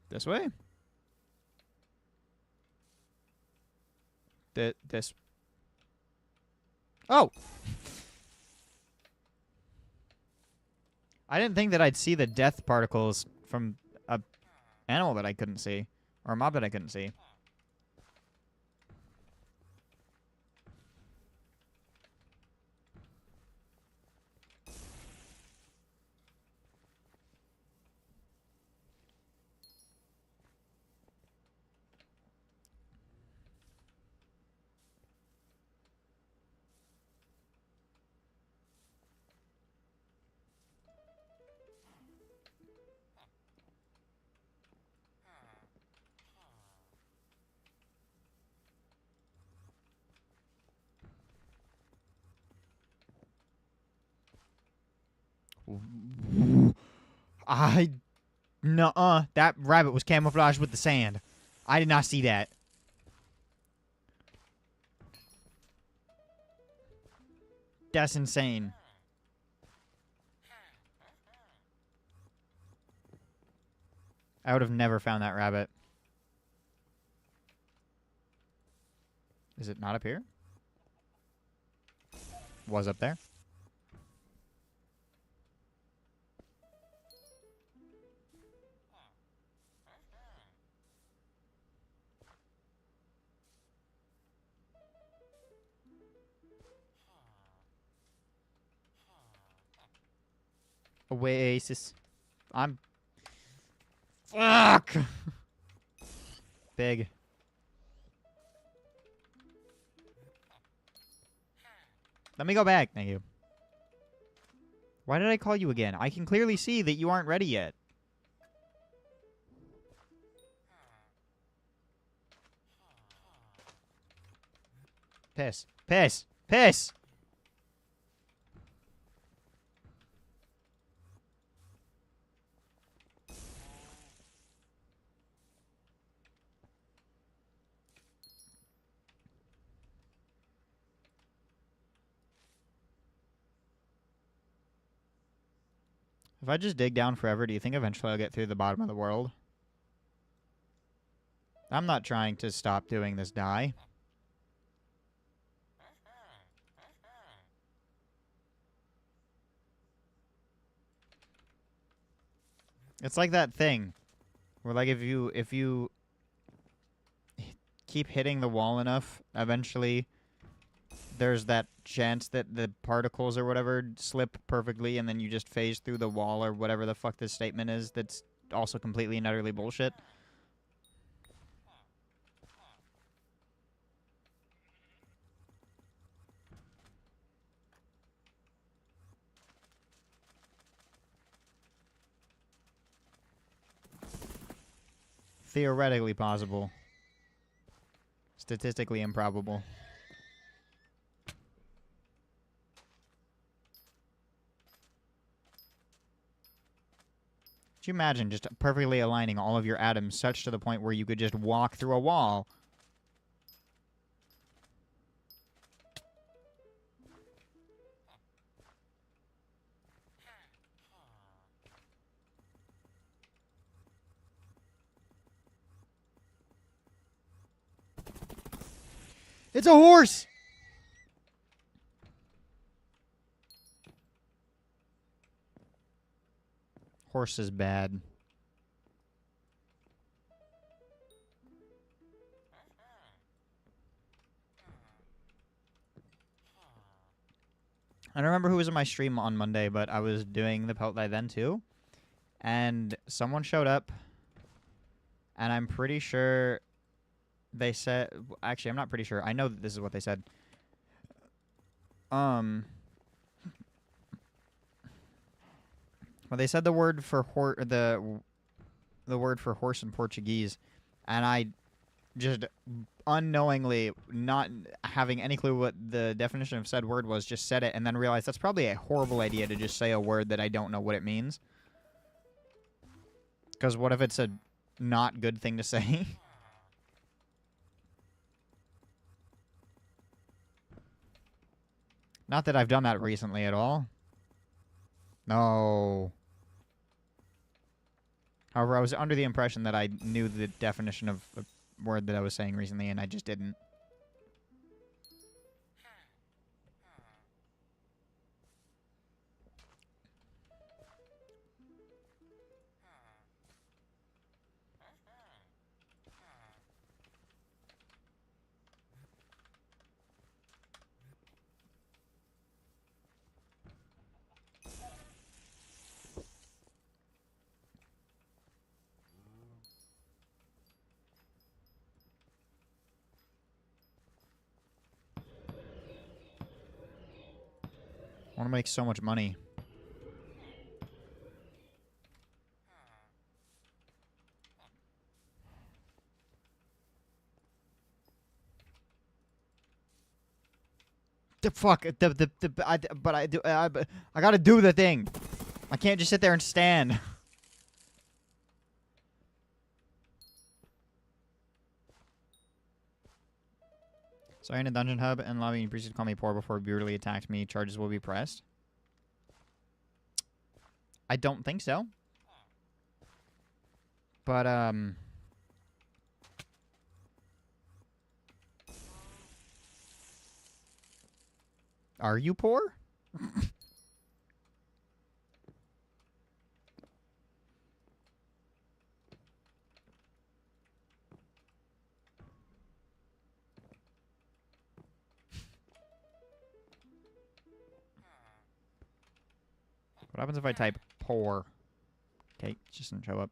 This way? This. Oh! I didn't think that I'd see the death particles from a animal that I couldn't see. Or a mob that I couldn't see. Nuh-uh. That rabbit was camouflaged with the sand. I did not see that. That's insane. I would have never found that rabbit. Is it not up here? Was up there. Oasis. I'm... Fuck! Big. Let me go back. Thank you. Why did I call you again? I can clearly see that you aren't ready yet. Piss. Piss. Piss! If I just dig down forever, do you think eventually I'll get through the bottom of the world? I'm not trying to stop doing this die. It's like that thing where, like, if you keep hitting the wall enough, eventually there's that chance that the particles or whatever slip perfectly, and then you just phase through the wall or whatever the fuck this statement is. That's also completely and utterly bullshit. Theoretically possible. Statistically improbable. Could you imagine just perfectly aligning all of your atoms such to the point where you could just walk through a wall? It's a horse! Horse is bad. I don't remember who was in my stream on Monday, but I was doing the Pelt die then too. And someone showed up. And I'm pretty sure they said... Actually, I'm not pretty sure. I know that this is what they said. Well, they said the word for the word for horse in Portuguese, and I just unknowingly, not having any clue what the definition of said word was, just said it, and then realized that's probably a horrible idea to just say a word that I don't know what it means. Because what if it's a not good thing to say? Not that I've done that recently at all. No. However, I was under the impression that I knew the definition of a word that I was saying recently, and I just didn't. I want to make so much money. The fuck, I gotta do the thing. I can't just sit there and stand. Sorry, in a dungeon hub and lobby, you previously called me poor before brutally attacked me. Charges will be pressed. I don't think so. But, are you poor? What happens if I type poor? Okay, it just didn't show up.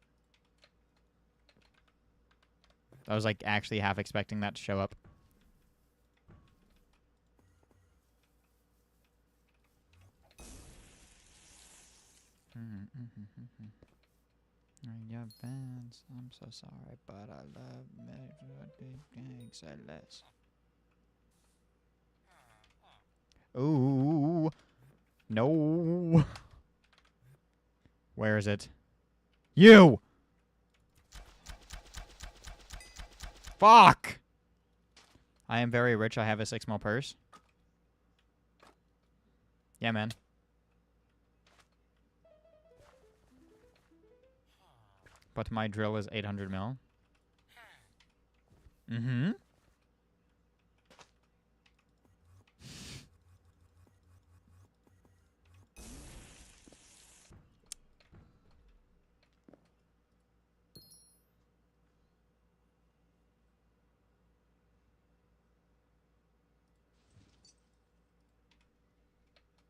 I was like actually half expecting that to show up. Your fans, I'm so sorry, but I love less. Ooh, no. Where is it? You! Fuck! I am very rich. I have a 6 mil purse. Yeah, man. But my drill is 800 mil. Mm-hmm.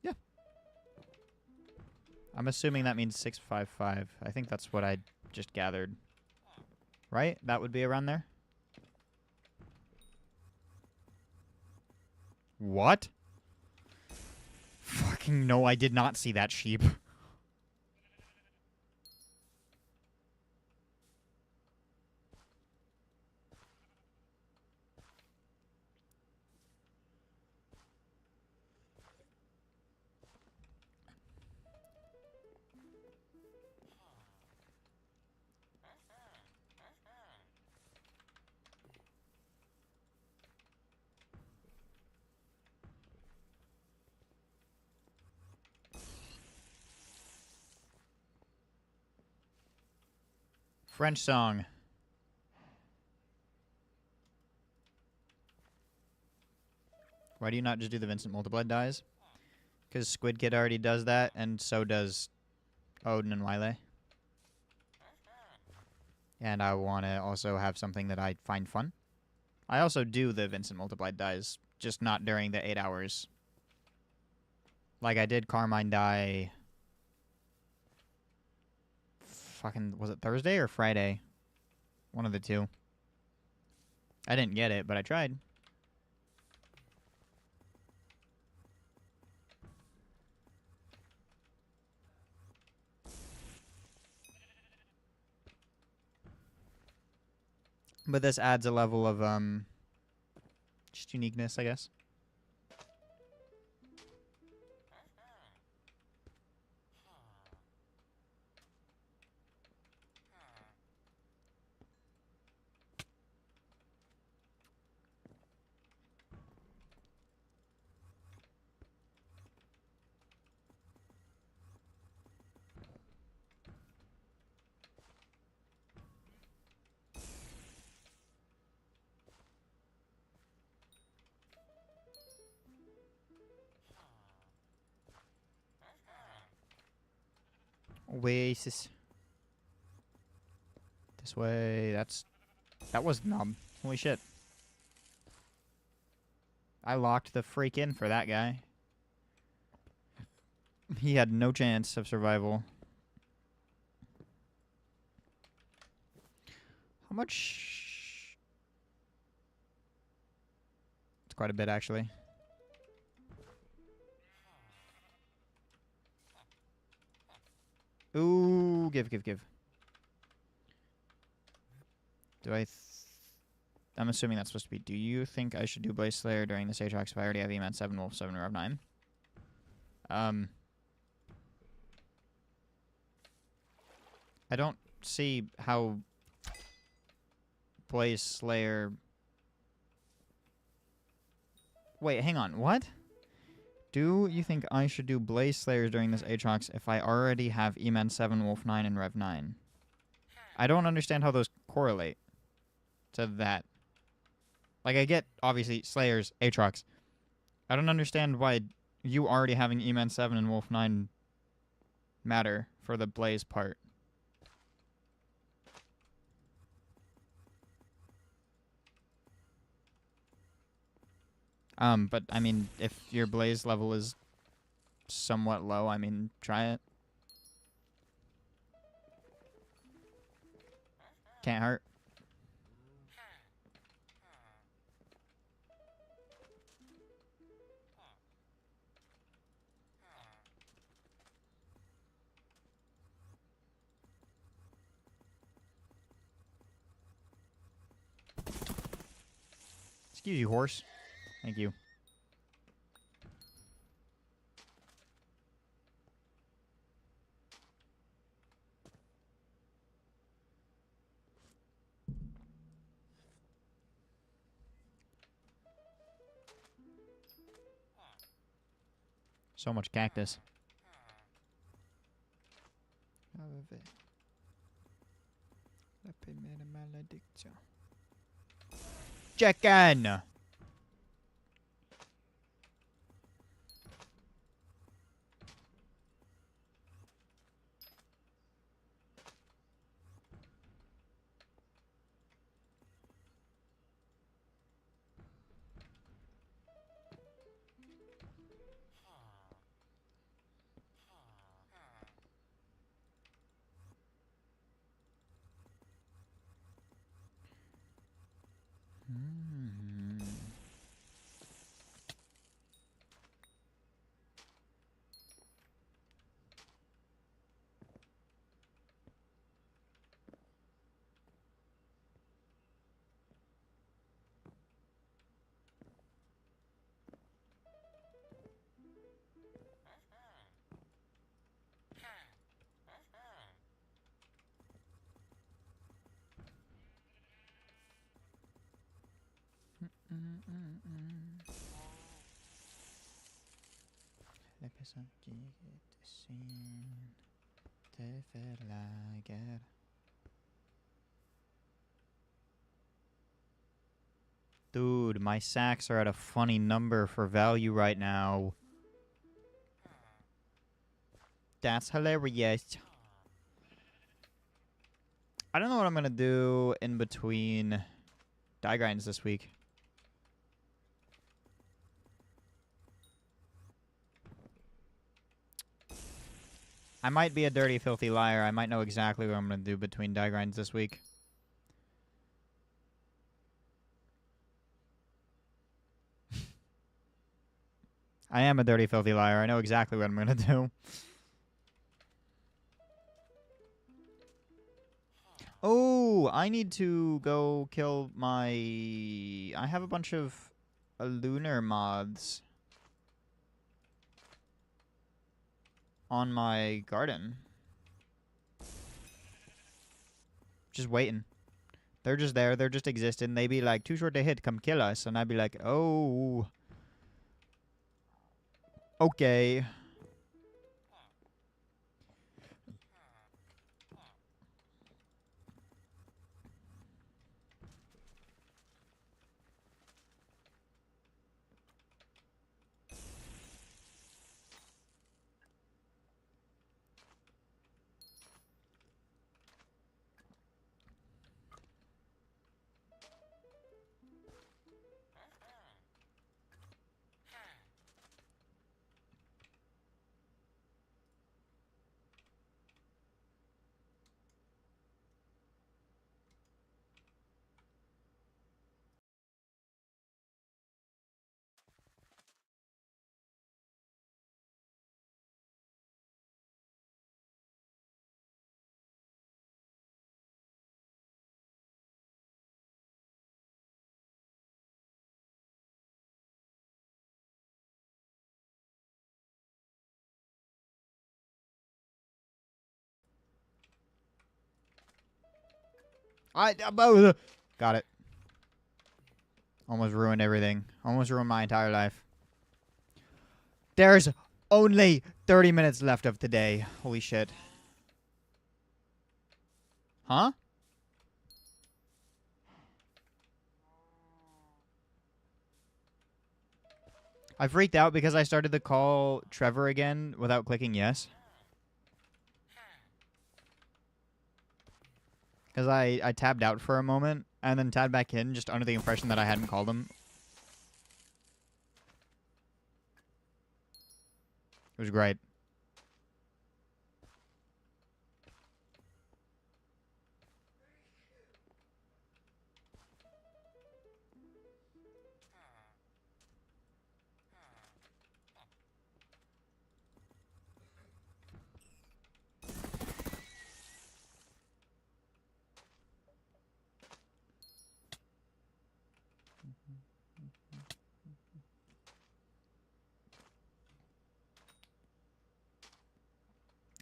Yeah. I'm assuming that means 655. I think that's what I just gathered. Right? That would be around there? What? Fucking no, I did not see that sheep. French song. Why do you not just do the Vincent Multiblood dies? Because Squid Kid already does that, and so does Odin and Wile. And I want to also have something that I find fun. I also do the Vincent Multiplied dies, just not during the 8 hours. Like I did Carmine die... Fucking, was it Thursday or Friday? One of the two. I didn't get it, but I tried. But this adds a level of, just uniqueness, I guess. Oasis. This way, that was numb. Holy shit. I locked the freak in for that guy. He had no chance of survival. How much? It's quite a bit, actually. Ooh, give. I'm assuming that's supposed to be, do you think I should do Blaze Slayer during the stage if I already have EMAT 7, Wolf 7, or Rev 9? I don't see how Blaze Slayer Wait, hang on. What? Do you think I should do Blaze Slayers during this Aatrox if I already have E-Man 7, Wolf 9, and Rev 9? I don't understand how those correlate to that. Like, I get, obviously, Slayers, Aatrox. I don't understand why you already having E-Man 7 and Wolf 9 matter for the Blaze part. But, I mean, if your Blaze level is somewhat low, I mean, try it. Can't hurt. Excuse you, horse. Thank you. So much cactus. Chicken! Dude, my sacks are at a funny number for value right now. That's hilarious. I don't know what I'm going to do in between die grinds this week. I might be a dirty, filthy liar. I might know exactly what I'm going to do between die grinds this week. I am a dirty, filthy liar. I know exactly what I'm going to do. Oh, I need to go kill my... I have a bunch of lunar moths on my garden. Just waiting. They're just there. They're just existing. They be like, too short to hit. Come kill us. And I'd be like, oh. Okay. Got it. Almost ruined everything. Almost ruined my entire life. There's only 30 minutes left of the day. Holy shit. Huh? I freaked out because I started to call Trevor again without clicking yes. Because I tabbed out for a moment and then tabbed back in just under the impression that I hadn't called him. It was great.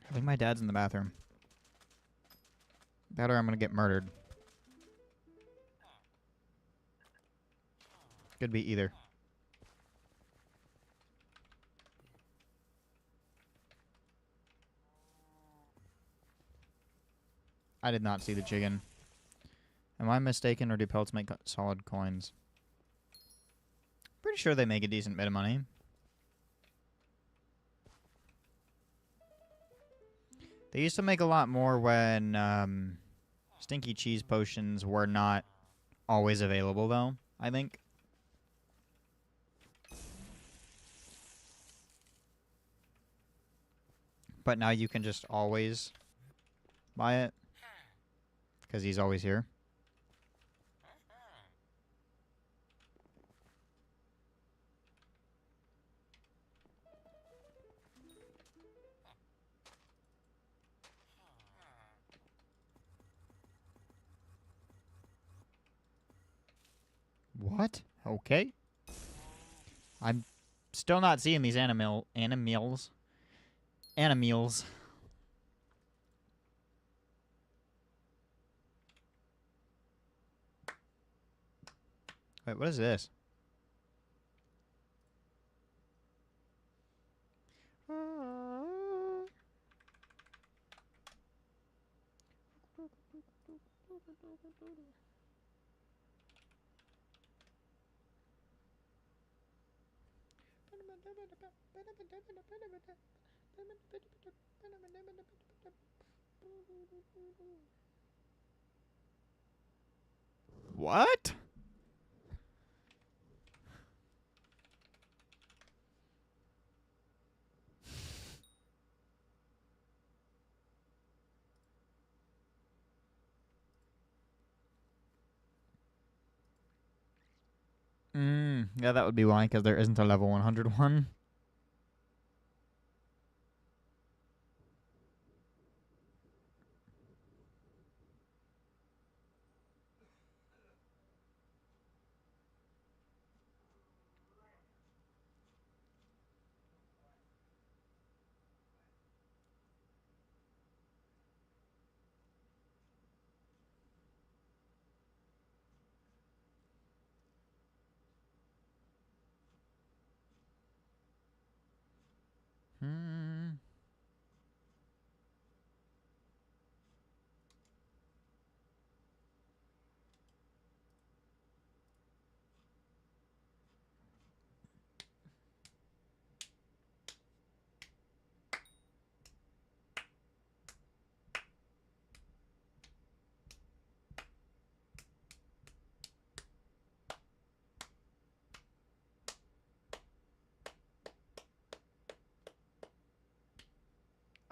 I think my dad's in the bathroom. That or I'm going to get murdered. Could be either. I did not see the chicken. Am I mistaken, or do pelts make solid coins? Pretty sure they make a decent bit of money. They used to make a lot more when stinky cheese potions were not always available, though, I think. But now you can just always buy it. Because he's always here. What? Okay. I'm still not seeing these animals. Wait, what is this? What? Yeah, that would be why, because there isn't a level 100 one. Hmm.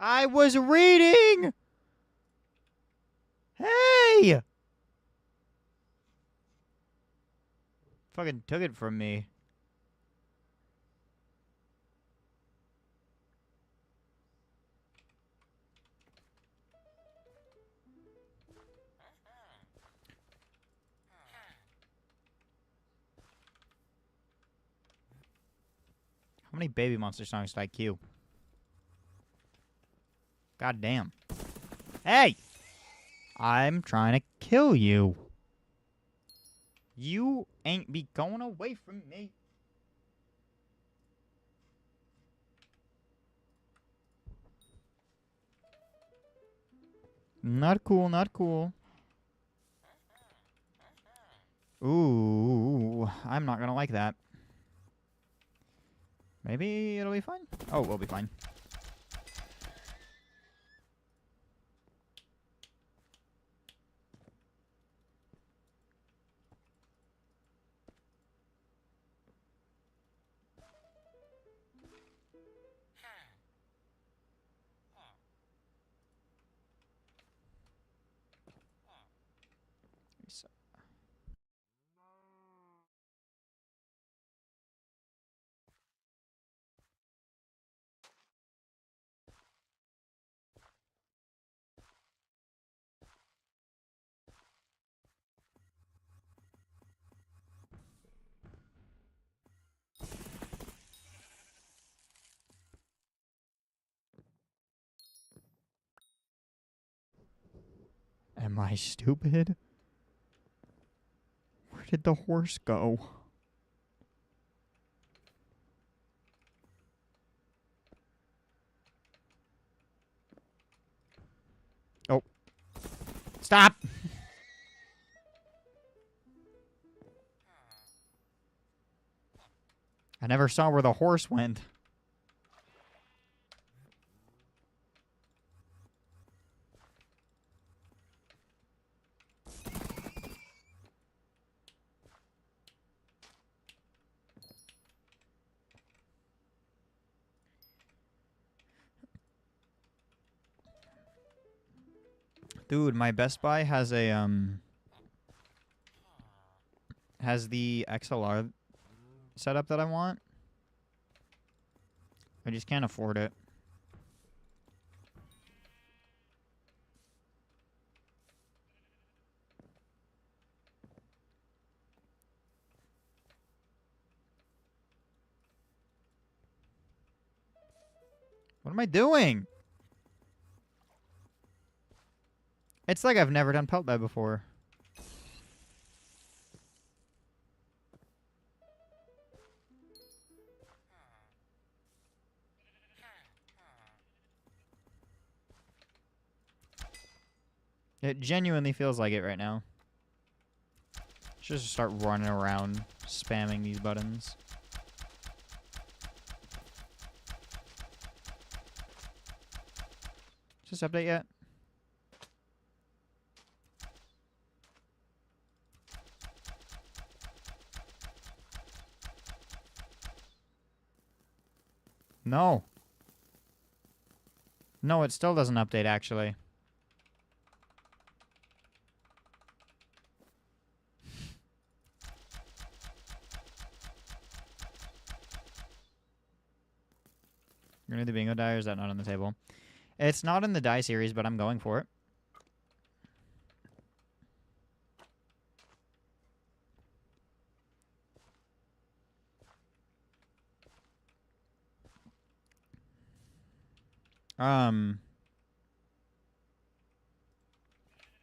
I was reading! Hey! Fucking took it from me. How many baby monster songs did I queue? God damn. Hey! I'm trying to kill you. You ain't be going away from me. Not cool, not cool. Ooh, I'm not gonna like that. Maybe it'll be fine? Oh, we'll be fine. Am I stupid? Where did the horse go? Oh. Stop! I never saw where the horse went. Dude, my Best Buy has a, has the XLR setup that I want. I just can't afford it. What am I doing? It's like I've never done Pelt Dive before. It genuinely feels like it right now. Should just start running around spamming these buttons. Is this update yet? No. No, it still doesn't update, actually. You're gonna do bingo die, or is that not on the table? It's not in the die series, but I'm going for it.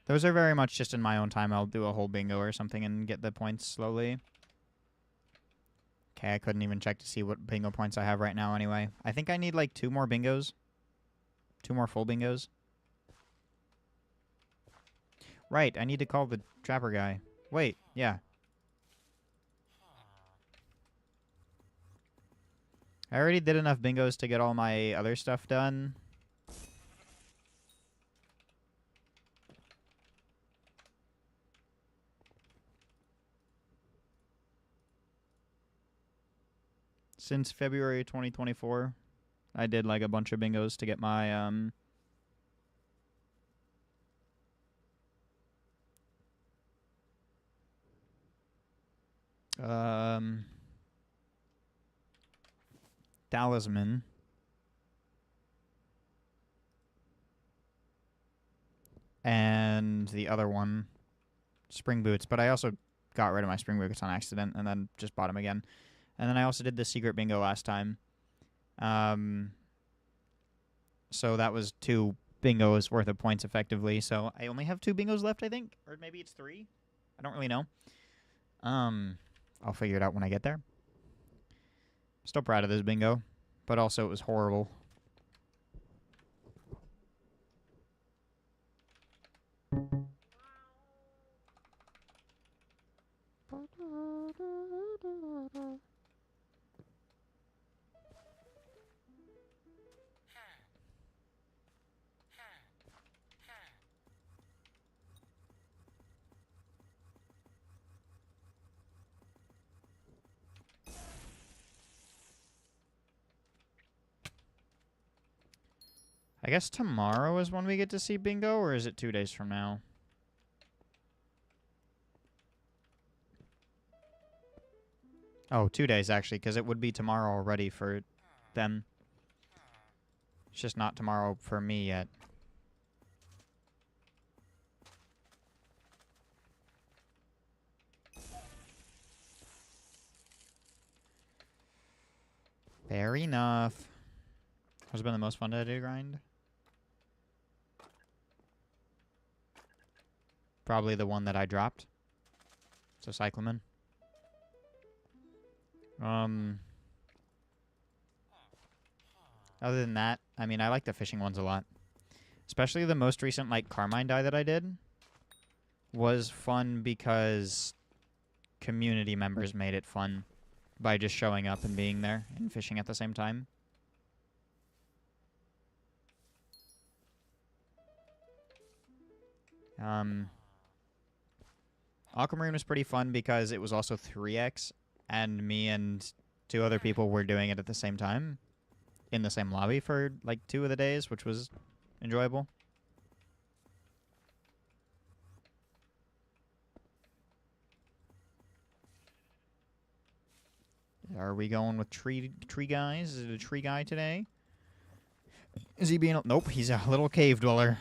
Those are very much just in my own time. I'll do a whole bingo or something and get the points slowly. Okay, I couldn't even check to see what bingo points I have right now anyway. I think I need like 2 more bingos. 2 more full bingos. Right, I need to call the trapper guy. Wait, yeah. I already did enough bingos to get all my other stuff done. Since February 2024, I did like a bunch of bingos to get my talisman and the other one, spring boots. But I also got rid of my spring boots on accident and then just bought them again. And then I also did the secret bingo last time. So that was 2 bingos worth of points effectively. So I only have 2 bingos left, I think. Or maybe it's 3. I don't really know. I'll figure it out when I get there. Still proud of this bingo, but also it was horrible. I guess tomorrow is when we get to see bingo, or is it 2 days from now? Oh, 2 days, actually, because it would be tomorrow already for them. It's just not tomorrow for me yet. Fair enough. What's been the most fun to do grind? Probably the one that I dropped. So Cyclamen. Other than that, I mean, I like the fishing ones a lot. Especially the most recent, like, Carmine die that I did was fun because community members made it fun by just showing up and being there and fishing at the same time. Aquamarine was pretty fun because it was also 3x, and me and 2 other people were doing it at the same time in the same lobby for, like, 2 of the days, which was enjoyable. Are we going with tree guys? Is it a tree guy today? Is he being... Nope, he's a little cave dweller.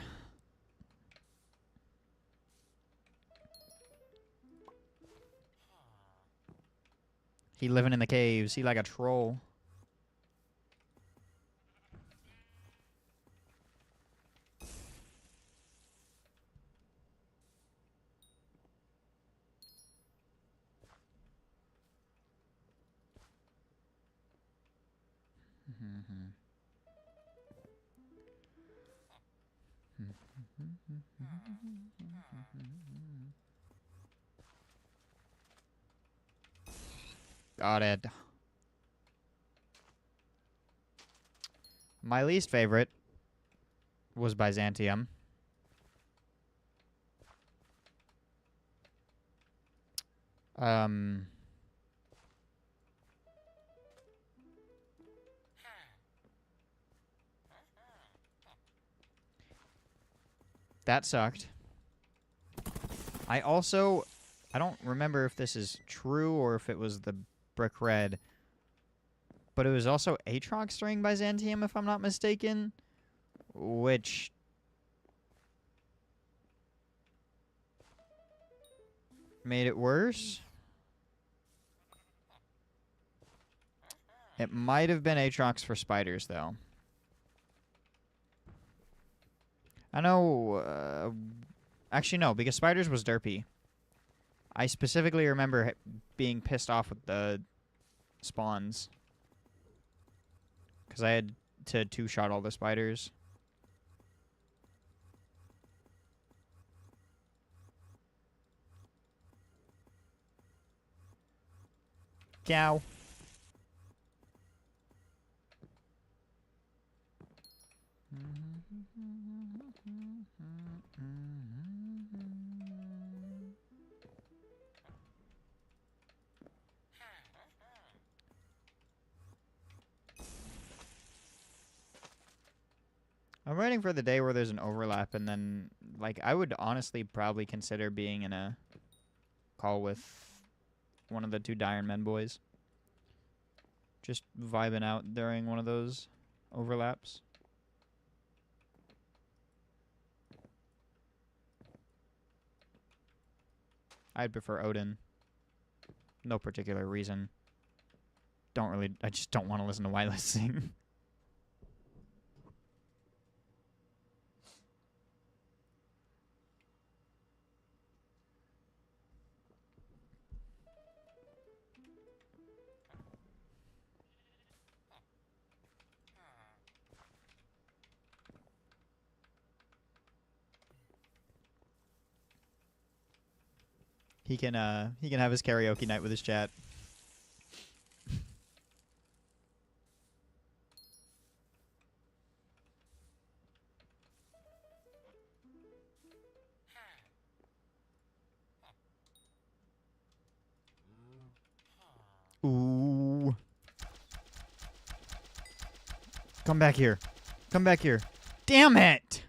He living in the caves. He like a troll. Got it. My least favorite was Byzantium. That sucked. I don't remember if this is true or if it was the brick red, but it was also Aatrox during Byzantium, if I'm not mistaken, which made it worse. It might have been Aatrox for spiders, though. I know... actually, no, because spiders was derpy. I specifically remember being pissed off with the spawns. Because I had to two-shot all the spiders. Cow. I'm waiting for the day where there's an overlap, and then, like, I would honestly probably consider being in a call with one of the 2 Iron Men boys. Just vibing out during one of those overlaps. I'd prefer Odin. No particular reason. I just don't want to listen to Wireless sing. He can have his karaoke night with his chat. Ooh. Come back here. Come back here. Damn it!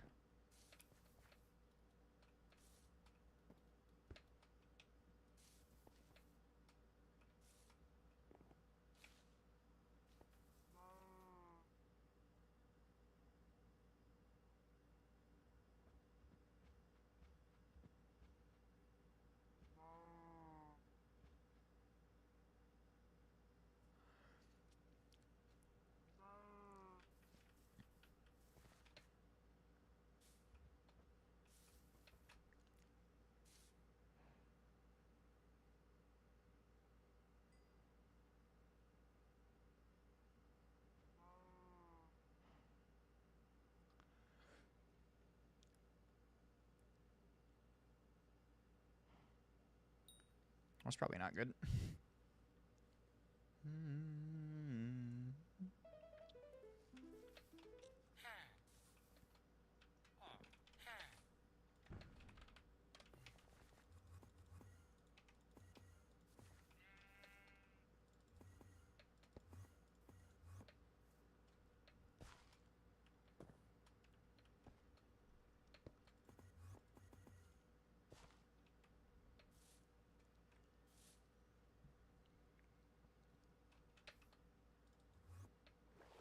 That's probably not good.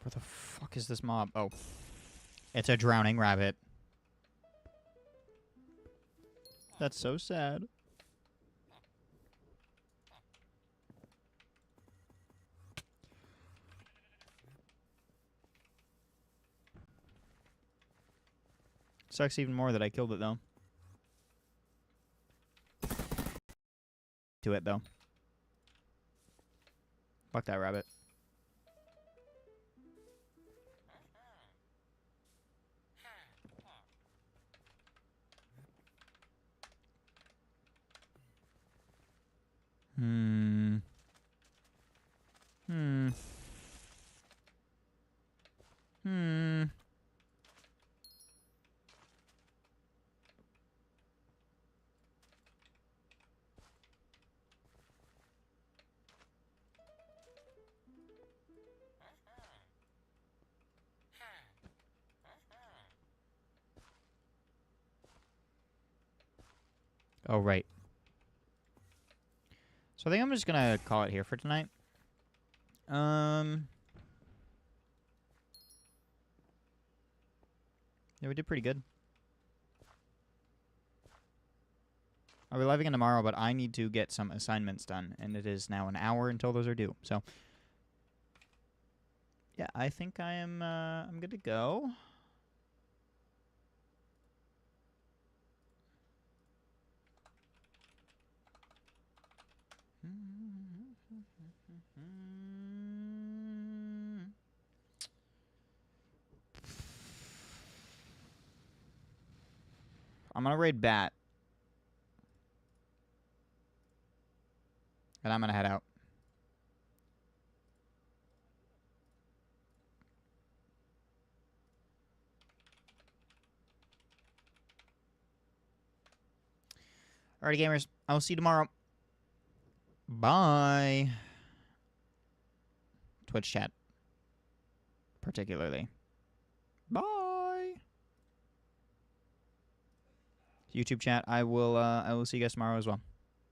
Where the fuck is this mob? Oh. It's a drowning rabbit. That's so sad. Sucks even more that I killed it, though. To it, though. Fuck that rabbit. Hmm. Hmm. Hmm. Oh, right. So I think I'm just gonna call it here for tonight. Yeah, we did pretty good. I'll be live again tomorrow, but I need to get some assignments done, and it is now an hour until those are due. So, yeah, I think I'm good to go. I'm gonna raid Bat. And I'm gonna head out. Alrighty, gamers. I will see you tomorrow. Bye. Twitch chat. Particularly. Bye. YouTube chat. I will see you guys tomorrow as well.